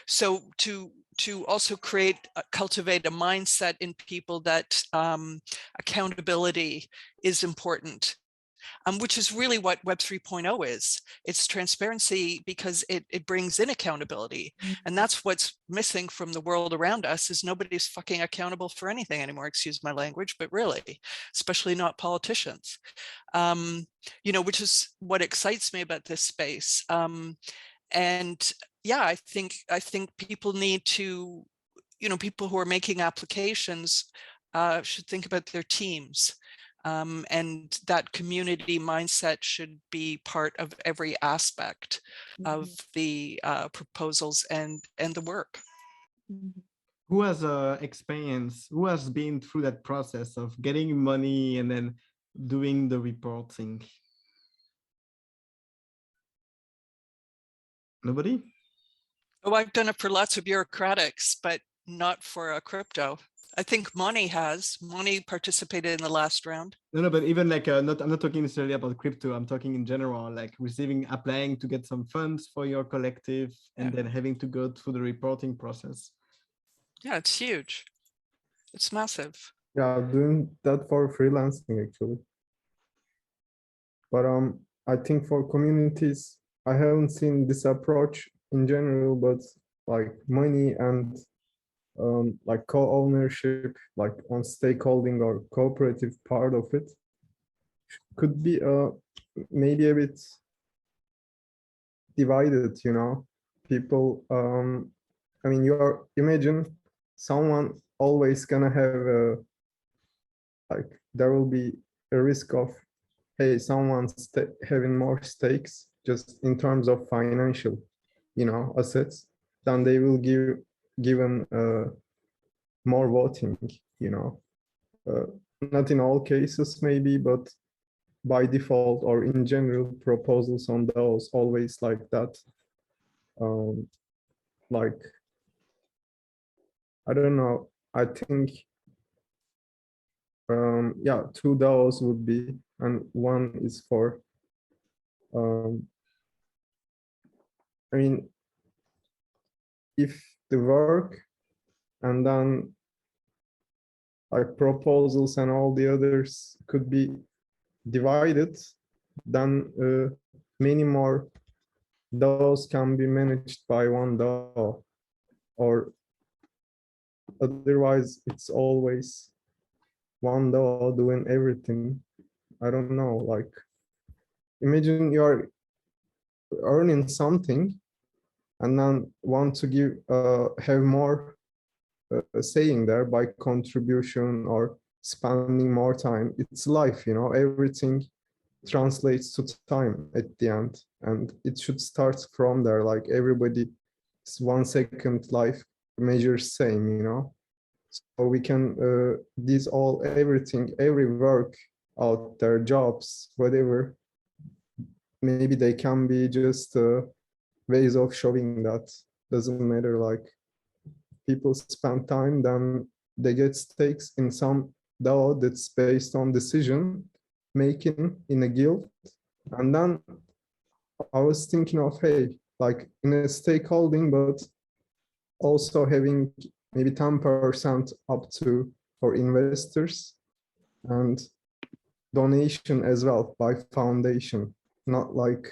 So to also cultivate a mindset in people that accountability is important. Which is really what Web 3.0 is. It's transparency because it brings in accountability. And that's what's missing from the world around us is nobody's fucking accountable for anything anymore, excuse my language, but really, especially not politicians. You know, which is what excites me about this space. And yeah, I think people need to, you know, people who are making applications should think about their teams. And that community mindset should be part of every aspect of the proposals and the work. Who has experience, who has been through that process of getting money and then doing the reporting? Nobody? Oh, I've done it for lots of bureaucratics, but not for a crypto. I think Moni participated in the last round. No, but even like I'm not talking necessarily about crypto. I'm talking in general, like applying to get some funds for your collective and then having to go through the reporting process. Yeah, it's huge. It's massive. Yeah, doing that for freelancing actually. But I think for communities, I haven't seen this approach in general, but like money and like co-ownership, like on stakeholding or cooperative part of it could be maybe a bit divided, you know. People, I mean, imagine someone always gonna have like there will be a risk of, hey, someone's having more stakes just in terms of financial, you know, assets, then they will given more voting, you know. Not in all cases maybe, but by default or in general, proposals on those always like that. Like, I don't know, I think yeah, 2 DAOs would be, and one is for I mean, if the work and then like proposals and all the others could be divided, then many more DAOs can be managed by one DAO, or otherwise it's always one DAO doing everything. I don't know, like imagine you're earning something and then want to give have more saying there by contribution or spending more time. It's life, you know, everything translates to time at the end, and it should start from there. Like everybody's 1 second life measures same, you know. So we can these all everything, every work out there, jobs, whatever, maybe they can be just ways of showing that doesn't matter. Like people spend time, then they get stakes in some DAO that's based on decision making in a guild. And then I was thinking of, hey, like in a stakeholding, but also having maybe 10% up to for investors and donation as well by foundation. Not like,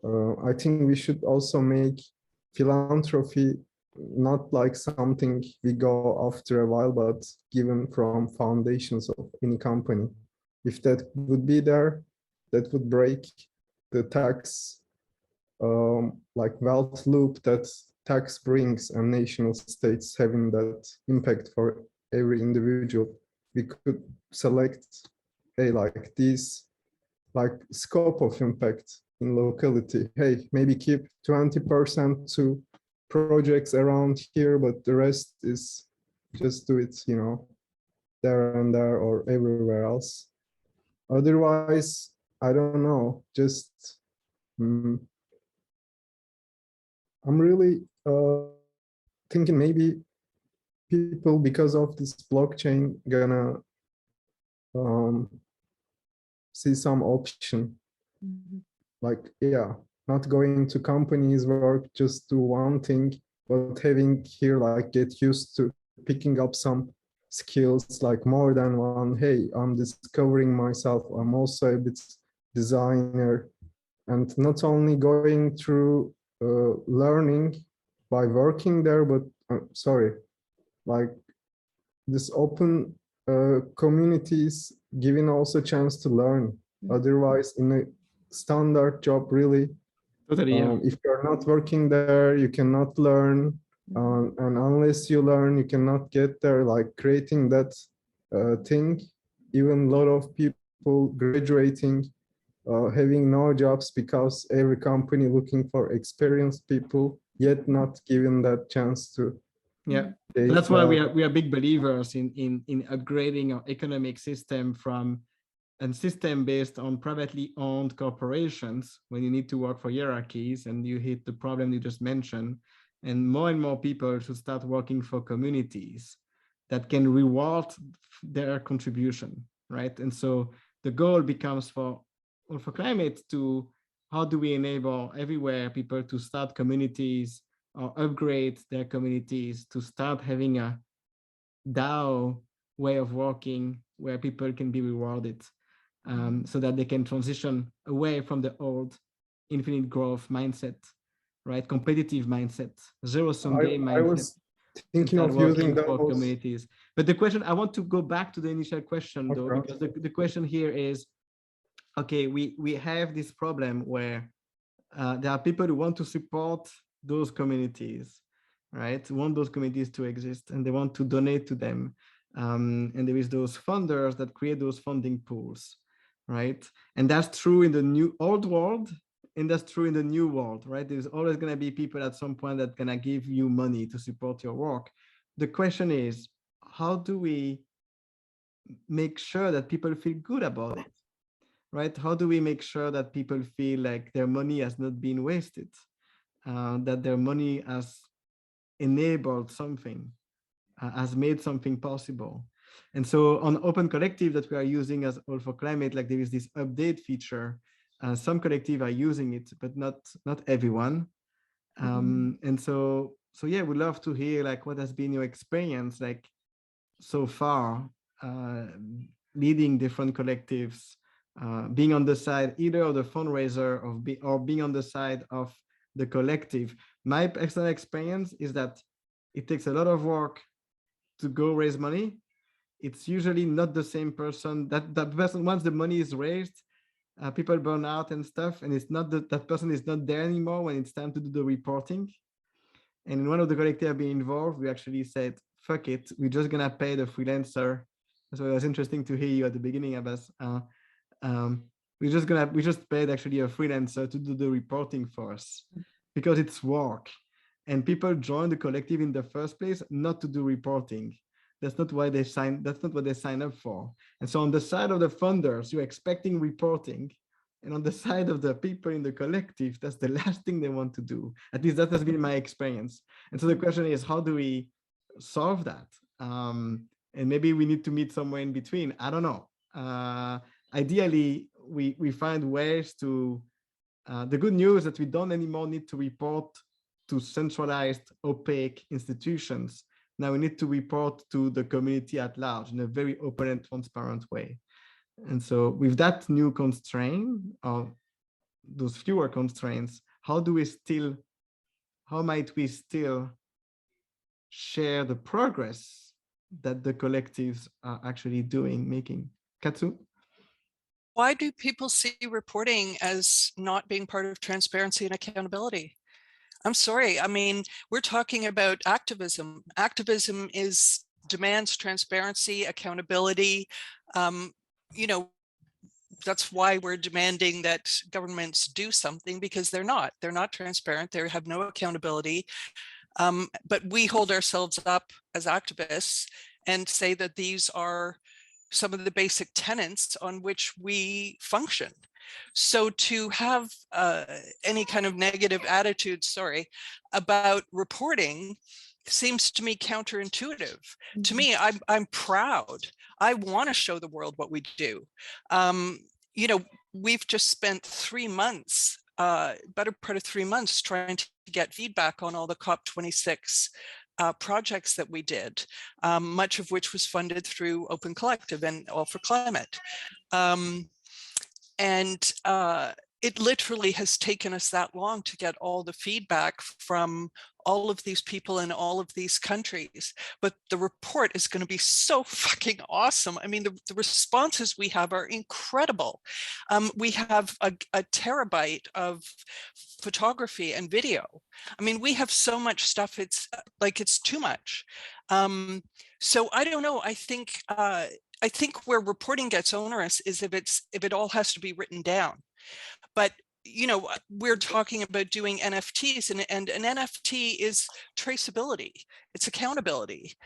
I think we should also make philanthropy not like something we go after a while, but given from foundations of any company. If that would be there, that would break the tax like wealth loop that tax brings and national states having that impact for every individual. We could select a like these like scope of impact in locality. Hey, maybe keep 20% to projects around here, but the rest is just do it, you know, there and there or everywhere else. Otherwise, I don't know, just I'm really thinking maybe people, because of this blockchain, gonna see some option. Like, yeah, not going to companies work, just do one thing, but having here like get used to picking up some skills, like more than one. Hey, I'm discovering myself, I'm also a bit designer, and not only going through learning by working there, but sorry, like this open communities giving also chance to learn. Otherwise, in a standard job, really, Totally, yeah. if you're not working there, you cannot learn, and unless you learn, you cannot get there. Like creating that thing, even a lot of people graduating, having no jobs because every company looking for experienced people, yet not given that chance to. Yeah, so that's why we are big believers in upgrading our economic system from a system based on privately owned corporations, when you need to work for hierarchies and you hit the problem you just mentioned, and more people should start working for communities that can reward their contribution, right? And so the goal becomes for All for Climate to, how do we enable everywhere people to start communities or upgrade their communities to start having a DAO way of working where people can be rewarded, so that they can transition away from the old infinite growth mindset, right? Competitive mindset, zero-sum game mindset. I was thinking of using those communities. But the question, I want to go back to the initial question though, because the question here is, okay, we have this problem where there are people who want to support those communities, right? Want those communities to exist, and they want to donate to them. And there is those funders that create those funding pools, right? And that's true in the new old world, and that's true in the new world, right? There's always going to be people at some point that gonna give you money to support your work. The question is, how do we make sure that people feel good about it, right? How do we make sure that people feel like their money has not been wasted, that their money has enabled something, has made something possible? And so on Open Collective that we are using as All for Climate, like there is this update feature. Some collective are using it, but not everyone. And so yeah, we'd love to hear like what has been your experience like so far, leading different collectives, being on the side either of the fundraiser or being on the side of the collective. My personal experience is that it takes a lot of work to go raise money. It's usually not the same person. That person, once the money is raised, people burn out and stuff, and it's not that person is not there anymore when it's time to do the reporting. And in one of the collectives I've been involved, we actually said, fuck it, we're just gonna pay the freelancer. So it was interesting to hear you at the beginning, Abbas. We just paid actually a freelancer to do the reporting for us because it's work. And people join the collective in the first place not to do reporting. That's not what they sign up for. And so on the side of the funders, you're expecting reporting. And on the side of the people in the collective, that's the last thing they want to do. At least that has been my experience. And so the question is, how do we solve that? And maybe we need to meet somewhere in between. I don't know. Ideally, we find ways to, the good news is that we don't anymore need to report to centralized, opaque institutions. Now we need to report to the community at large in a very open and transparent way. And so with that new constraint, or those fewer constraints, how might we still share the progress that the collectives are actually making? Katsu? Why do people see reporting as not being part of transparency and accountability? I'm sorry. I mean, we're talking about activism. Activism demands transparency, accountability. You know, that's why we're demanding that governments do something, because they're not transparent. They have no accountability. But we hold ourselves up as activists and say that these are some of the basic tenets on which we function. So to have any kind of negative attitude, about reporting seems to me counterintuitive. To me, I'm proud. I want to show the world what we do. You know, we've just spent 3 months, better part of 3 months, trying to get feedback on all the COP26 projects that we did, much of which was funded through Open Collective and All for Climate. It literally has taken us that long to get all the feedback from all of these people in all of these countries. But the report is going to be so fucking awesome. I mean, the responses we have are incredible. We have a terabyte of photography and video. I mean, we have so much stuff, it's too much. So I don't know. I think where reporting gets onerous is if it all has to be written down. But you know, we're talking about doing NFTs, and an NFT is traceability. It's accountability.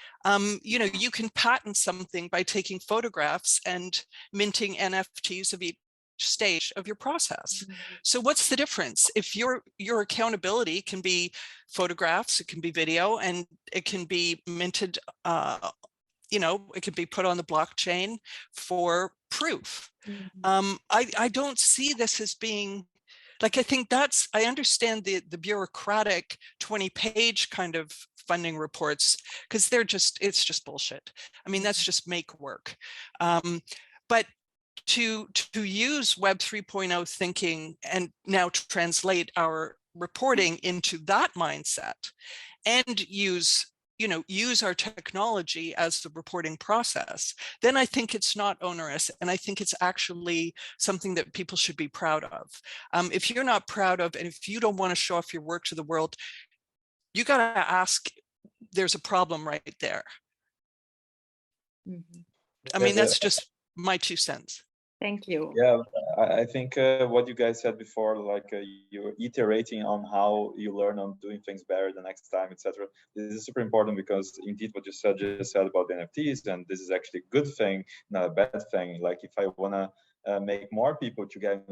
You know, you can patent something by taking photographs and minting NFTs of each stage of your process. So what's the difference? If your accountability can be photographs, it can be video, and it can be minted, you know, it could be put on the blockchain for proof. I don't see this as being, like, I think I understand the bureaucratic 20-page kind of funding reports, because it's just bullshit. I mean, that's just make work. But to use Web 3.0 thinking and now translate our reporting into that mindset and use our technology as the reporting process, then I think it's not onerous. And I think it's actually something that people should be proud of. If you're not proud of, and if you don't want to show off your work to the world, you got to ask, there's a problem right there. I mean, that's just my 2 cents. Thank you. Yeah, I think what you guys said before, like you're iterating on how you learn on doing things better the next time, etc. This is super important, because indeed what you just said about the NFTs, and this is actually a good thing, not a bad thing. Like if I want to make more people to get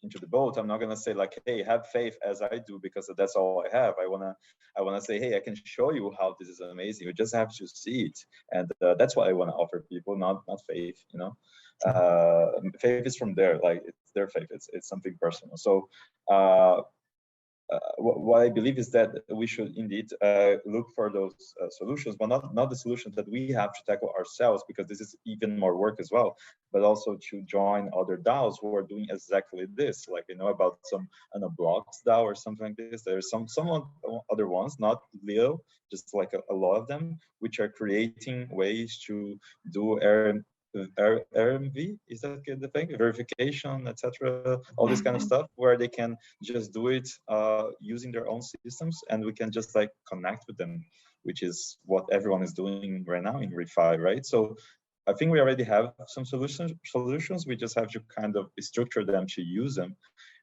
into the boat, I'm not going to say like, hey, have faith as I do, because that's all I have. I want to say, hey, I can show you how this is amazing. You just have to see it. And that's what I want to offer people, not faith, you know. Faith is from there, like it's their faith, it's something personal. So what I believe is that we should indeed look for those solutions, but not the solutions that we have to tackle ourselves, because this is even more work as well, but also to join other DAOs who are doing exactly this. Like, you know, about some blocks DAO or something like this. There's some other ones, not little, just like a lot of them, which are creating ways to do RMV, is that the thing? Verification, etc. All this kind of stuff, where they can just do it using their own systems, and we can just like connect with them, which is what everyone is doing right now in Refi, right? So I think we already have some solutions. We just have to kind of structure them to use them,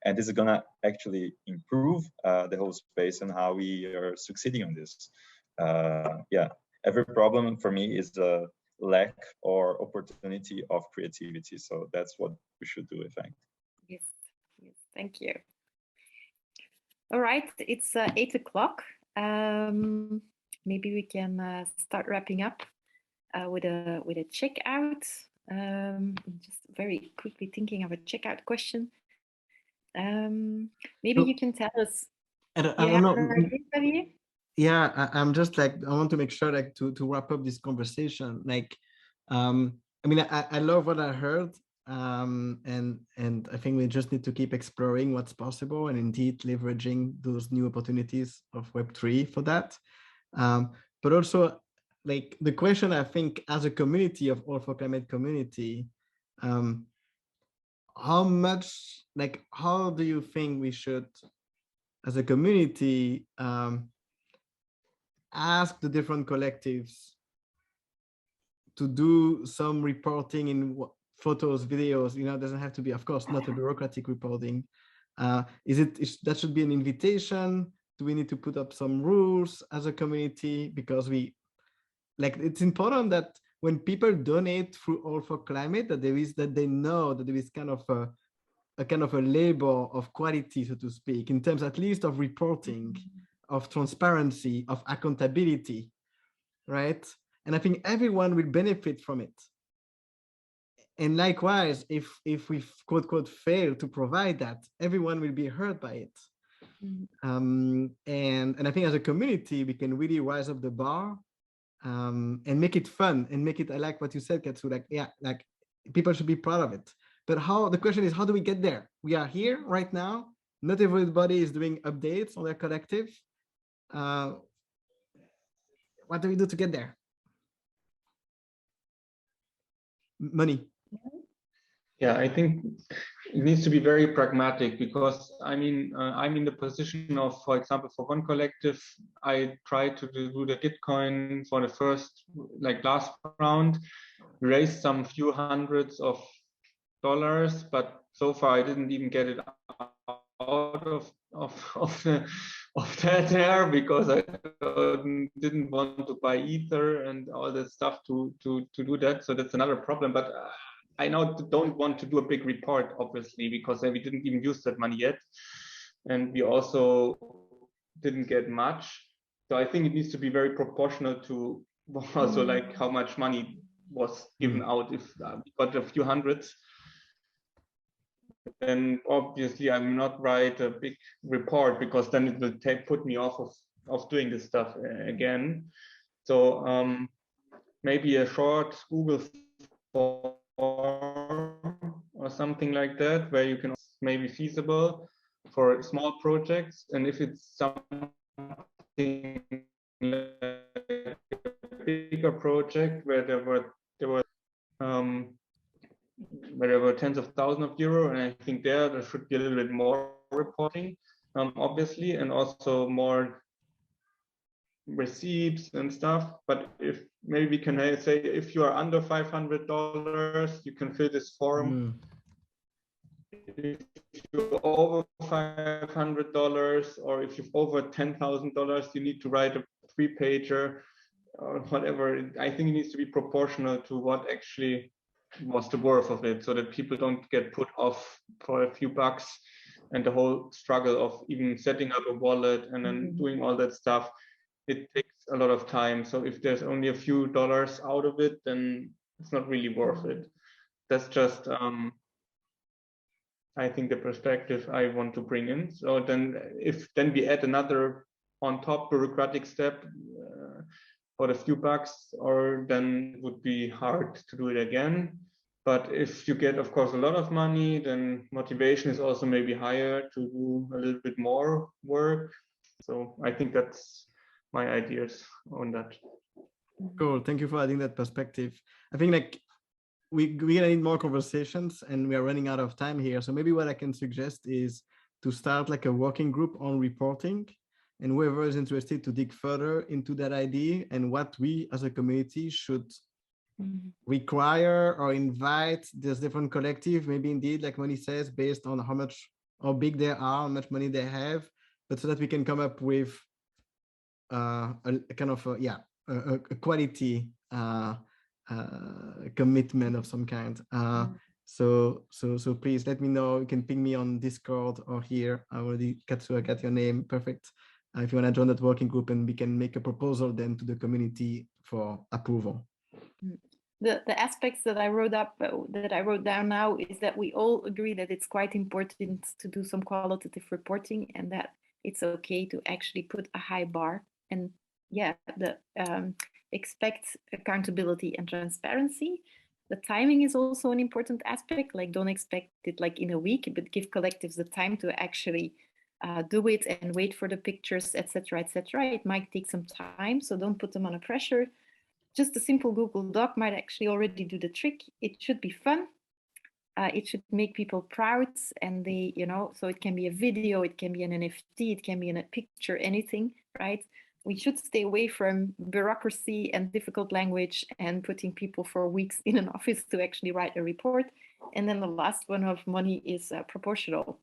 and this is gonna actually improve the whole space and how we are succeeding on this. Yeah, every problem for me is the lack or opportunity of creativity. So that's what we should do, I think. Yes, yes, thank you. All right, it's 8 o'clock. Maybe we can start wrapping up with a checkout. Just very quickly thinking of a checkout question. Maybe you can tell us. I don't know. Idea, yeah, I'm just like, I want to make sure like to wrap up this conversation. Like, I mean, I love what I heard. And I think we just need to keep exploring what's possible and indeed leveraging those new opportunities of Web3 for that. But also, like, the question, I think, as a community of All for Climate community, how much, like, how do you think we should, as a community, ask the different collectives to do some reporting in photos, videos? You know, it doesn't have to be, of course, not a bureaucratic reporting. That should be an invitation? Do we need to put up some rules as a community? Because it's important that when people donate through All for Climate, that they know that there is kind of a label of quality, so to speak, in terms at least of reporting, of transparency, of accountability, right? And I think everyone will benefit from it. And likewise, if we quote unquote fail to provide that, everyone will be hurt by it. And I think as a community, we can really rise up the bar and make it fun and make it, I like what you said, Katsu, like, yeah, like people should be proud of it. But the question is, how do we get there? We are here right now. Not everybody is doing updates on their collective. What do we do to get there? Money. Yeah, I think it needs to be very pragmatic, because I mean, I'm in the position of, for example, for one collective, I tried to do the Gitcoin for the first, like last round, raised some few hundreds of dollars, but so far I didn't even get it out of that air, because I didn't want to buy Ether and all that stuff to do that. So that's another problem. But I now don't want to do a big report, obviously, because we didn't even use that money yet, and we also didn't get much. So I think it needs to be very proportional to also like how much money was given out. If we got a few hundreds, then obviously I will not write a big report, because then it will put me off of doing this stuff again. So maybe a short Google form or something like that, where you can maybe feasible for small projects. And if it's something like a bigger project where there were tens of thousands of euro, and I think there should be a little bit more reporting, obviously, and also more receipts and stuff. But if maybe we can say, if you are under $500, you can fill this form. If you're over $500, or if you've over $10,000, you need to write a 3-pager or whatever. I think it needs to be proportional to what actually was the worth of it, so that people don't get put off for a few bucks, and the whole struggle of even setting up a wallet and then doing all that stuff, it takes a lot of time. So if there's only a few dollars out of it, then it's not really worth it. That's just I think, the perspective I want to bring in. So then if then we add another on top bureaucratic step for the few bucks, or then it would be hard to do it again. But if you get, of course, a lot of money, then motivation is also maybe higher to do a little bit more work. So I think that's my ideas on that. Cool. Thank you for adding that perspective. I think like we're gonna need more conversations and we are running out of time here. So maybe what I can suggest is to start like a working group on reporting, and whoever is interested to dig further into that idea and what we as a community should require or invite this different collective, maybe indeed, like Moni says, based on how big they are, how much money they have, but so that we can come up with a kind of a quality commitment of some kind. So please let me know. You can ping me on Discord or here. I already Katsu, I got your name. Perfect. If you want to join that working group, and we can make a proposal then to the community for approval. The aspects that I wrote down now is that we all agree that it's quite important to do some qualitative reporting, and that it's okay to actually put a high bar, and expect accountability and transparency. The timing is also an important aspect. Like, don't expect it like in a week, but give collectives the time to actually do it and wait for the pictures, etc., etc. It might take some time, so don't put them under pressure. Just a simple Google Doc might actually already do the trick. It should be fun. It should make people proud, and they, so it can be a video, it can be an NFT, it can be in a picture, anything, right? We should stay away from bureaucracy and difficult language and putting people for weeks in an office to actually write a report. And then the last one of money is proportional.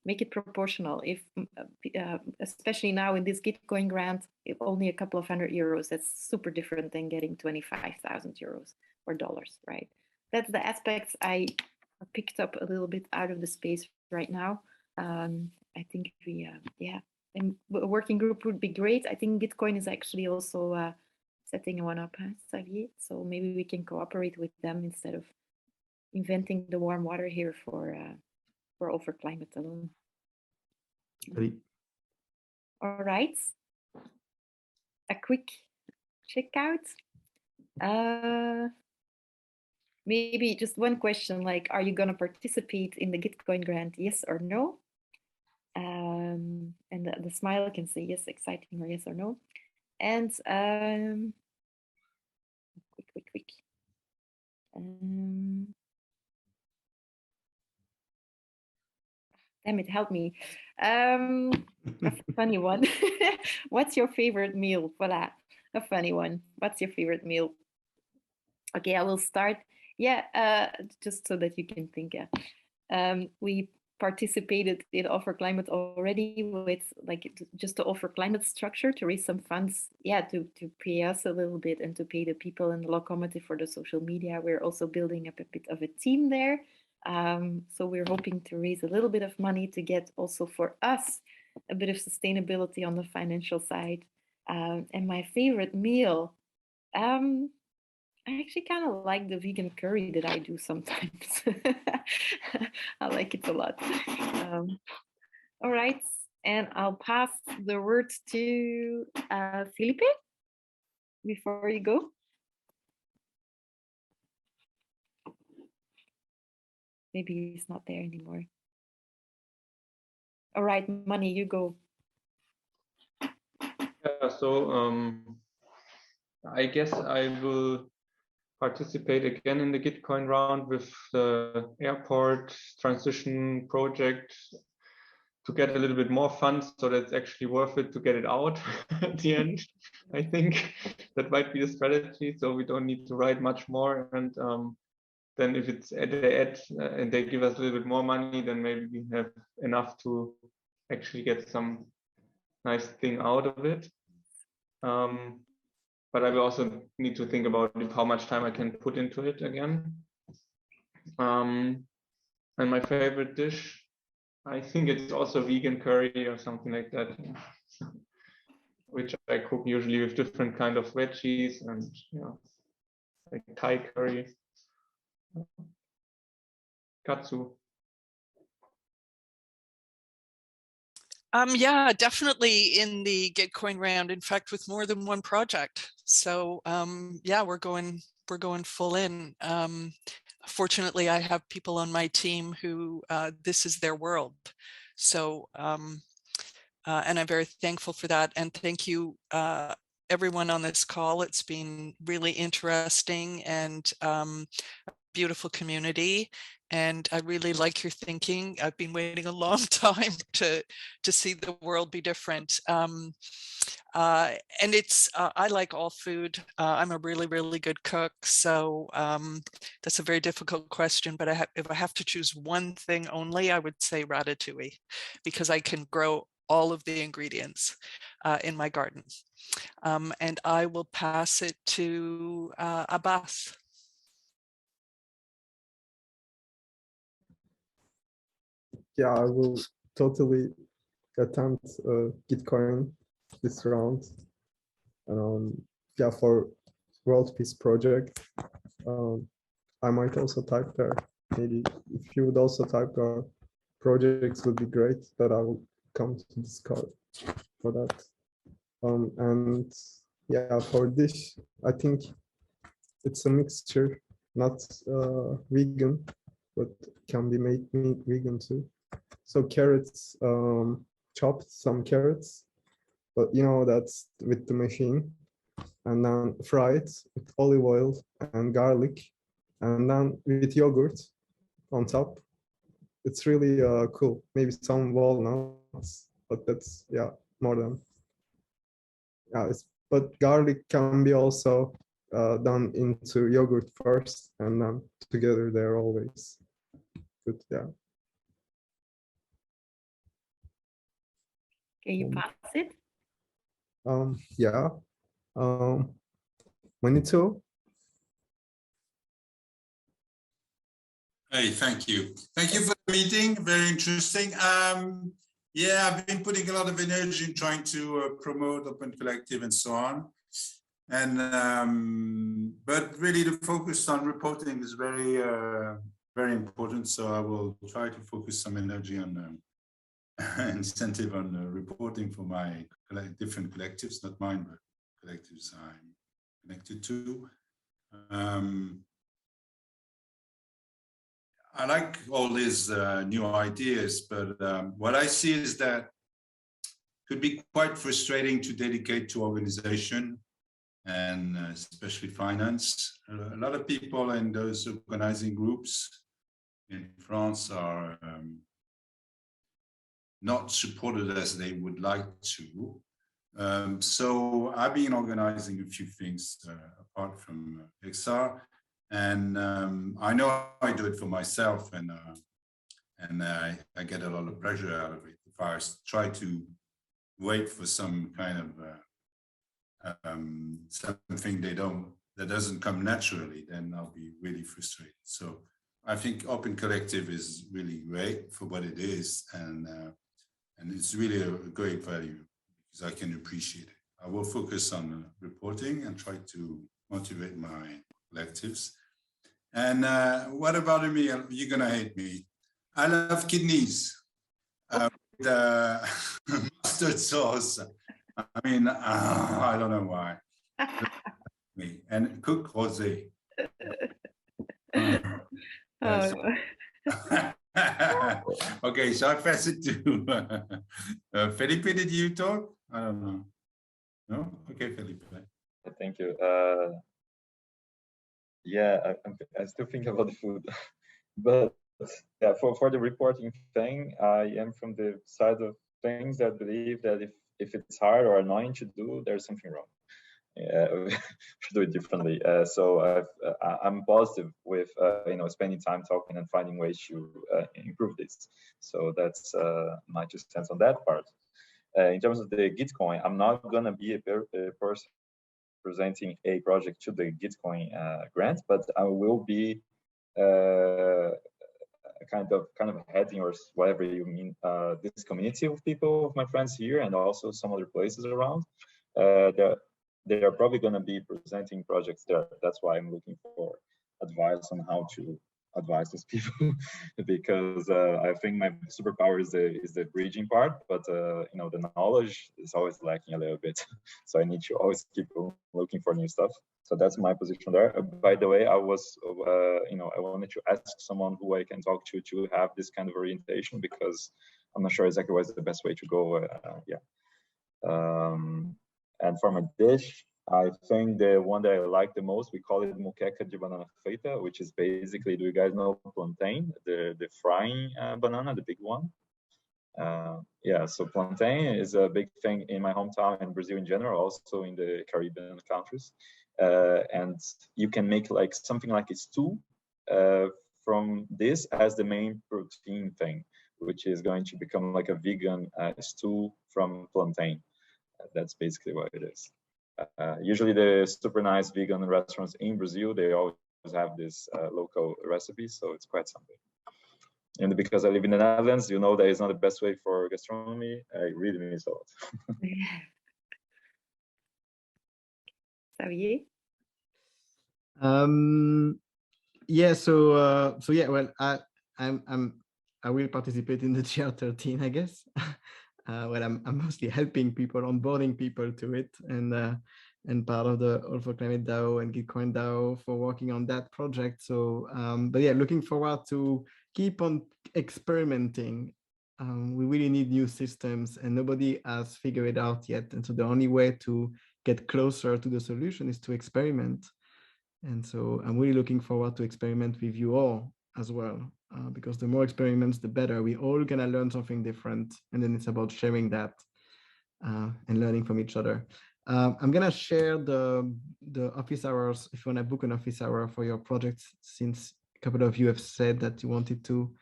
Make it proportional. If, especially now in this Gitcoin grant, if only a couple of €100, that's super different than getting 25,000 euros or dollars, right? That's the aspects I picked up a little bit out of the space right now. I think we, and a working group would be great. I think Gitcoin is actually also setting one up, Xavier. So maybe we can cooperate with them instead of inventing the warm water here for over climate alone. Ready. All right. A quick checkout. Maybe just one question, like, are you going to participate in the Gitcoin grant? Yes or no? And the smile can say yes, exciting, or yes or no. And quick. Damn it, help me. A funny one. What's your favorite meal? Voila, a funny one. What's your favorite meal? Okay, I will start. Yeah, just so that you can think. We participated in Offer Climate already with just to offer climate structure to raise some funds, to pay us a little bit and to pay the people in the locomotive for the social media. We're also building up a bit of a team there. So we're hoping to raise a little bit of money to get also for us a bit of sustainability on the financial side. And my favorite meal, I actually kind of like the vegan curry that I do sometimes. I like it a lot. All right, and I'll pass the word to Felipe before you go. Maybe he's not there anymore. All right, Money, you go. Yeah, so I guess I will participate again in the Gitcoin round with the airport transition project to get a little bit more funds, so that's actually worth it to get it out at the end. I think that might be the strategy, so we don't need to write much more. And then if it's at the end and they give us a little bit more money, then maybe we have enough to actually get some nice thing out of it. But I will also need to think about how much time I can put into it again. And my favorite dish, I think it's also vegan curry or something like that, which I cook usually with different kind of veggies and like Thai curry. Katsu. Yeah, definitely in the Gitcoin round. In fact, with more than one project. So yeah, we're going full in. Fortunately, I have people on my team who this is their world. So and I'm very thankful for that. And thank you, everyone on this call. It's been really interesting and beautiful community. And I really like your thinking. I've been waiting a long time to see the world be different. And it's, I like all food. I'm a really, really good cook. So that's a very difficult question, but if I have to choose one thing only, I would say ratatouille, because I can grow all of the ingredients in my garden. And I will pass it to Abbas. Yeah, I will totally attempt Gitcoin this round. Yeah, for World Peace Project. I might also type there. Maybe if you would also type our projects would be great, that I will come to Discord for that. And yeah, for this, I think it's a mixture, not vegan, but can be made vegan too. So carrots, chopped some carrots, but you know, that's with the machine, and then fried with olive oil and garlic, and then with yogurt on top. It's really cool. Maybe some walnuts, but that's, yeah, more than, yeah. But garlic can be also done into yogurt first, and then together they're always good. Yeah. Can you pass it? Yeah. Manito. Hey, thank you. Thank you for the meeting. Very interesting. Yeah, I've been putting a lot of energy in trying to promote Open Collective and so on. And but really the focus on reporting is very, very important. So I will try to focus some energy on incentive on reporting for my different collectives, not mine, but collectives I'm connected to. I like all these new ideas, but what I see is that it could be quite frustrating to dedicate to organization and especially finance. A lot of people in those organizing groups in France are not supported as they would like to. So I've been organizing a few things apart from XR. And I know I do it for myself, and I get a lot of pleasure out of it. If I try to wait for some kind of something that doesn't come naturally, then I'll be really frustrated. So I think Open Collective is really great for what it is, and it's really a great value because I can appreciate it. I will focus on reporting and try to motivate my collectives. And what about me? You're gonna hate me. I love kidneys with mustard sauce. I mean, I don't know why. And cooked rosé. Okay, so I pass it to Felipe. Did you talk? I don't know. No? Okay, Felipe. Thank you. Yeah, I still think about the food, but yeah, for the reporting thing, I am from the side of things that believe that if it's hard or annoying to do, there's something wrong. We should do it differently. So I'm positive with spending time talking and finding ways to improve this. So that's my 2 cents on that part. In terms of the Gitcoin, I'm not gonna be a person presenting a project to the Gitcoin grant, but I will be kind of heading, or whatever you mean, this community of people, of my friends here, and also some other places around. They are probably going to be presenting projects there. That's why I'm looking for advice on how to advise those people because I think my superpower is the bridging part, but you know, the knowledge is always lacking a little bit. So I need to always keep looking for new stuff. So that's my position there. By the way, I was, you know, I wanted to ask someone who I can talk to have this kind of orientation, because I'm not sure exactly what's the best way to go. Yeah. And for my dish, I think the one that I like the most, we call it moqueca de banana feita, which is basically, do you guys know plantain, the frying banana, the big one? Yeah, so plantain is a big thing in my hometown and Brazil in general, also in the Caribbean countries. And you can make like something like a stew from this as the main protein thing, which is going to become like a vegan stew from plantain. That's basically what it is. Usually the super nice vegan restaurants in Brazil, they always have this local recipes, so it's quite something. And because I live in the Netherlands, you know that is not the best way for gastronomy. I really miss a lot. Xavier? Yeah, so yeah, well, I will participate in the GR13, I guess. Well, I'm mostly helping people, onboarding people to it, and part of the All for Climate DAO and Gitcoin DAO for working on that project. So, but yeah, looking forward to keep on experimenting. We really need new systems, and nobody has figured it out yet. And so the only way to get closer to the solution is to experiment. And so I'm really looking forward to experiment with you all as well, because the more experiments, the better. We all gonna learn something different, and then it's about sharing that and learning from each other. I'm gonna share the office hours if you wanna book an office hour for your project, since a couple of you have said that you wanted to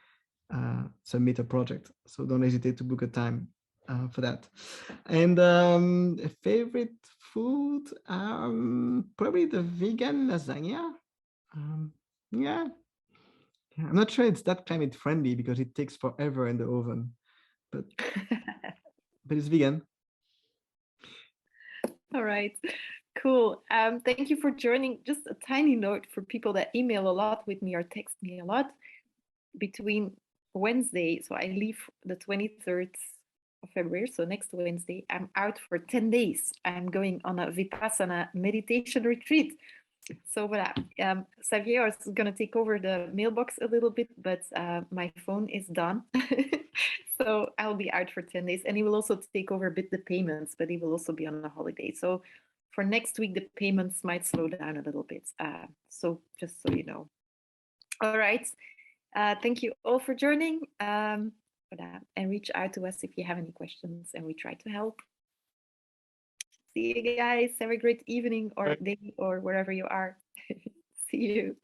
submit a project. So don't hesitate to book a time for that. And a favorite food, probably the vegan lasagna. Yeah, I'm not sure it's that climate friendly because it takes forever in the oven, but it's vegan. All right, cool. Thank you for joining. Just a tiny note for people that email a lot with me or text me a lot. Between Wednesday, so I leave the 23rd of February, so next Wednesday, I'm out for 10 days. I'm going on a Viprasana meditation retreat. So voilà, Xavier is going to take over the mailbox a little bit, but my phone is done. So I'll be out for 10 days, and he will also take over a bit the payments, but he will also be on a holiday. So for next week, the payments might slow down a little bit. So just so you know. All right. Thank you all for joining. And reach out to us if you have any questions, and we try to help. See you guys. Have a great evening or day or wherever you are. See you.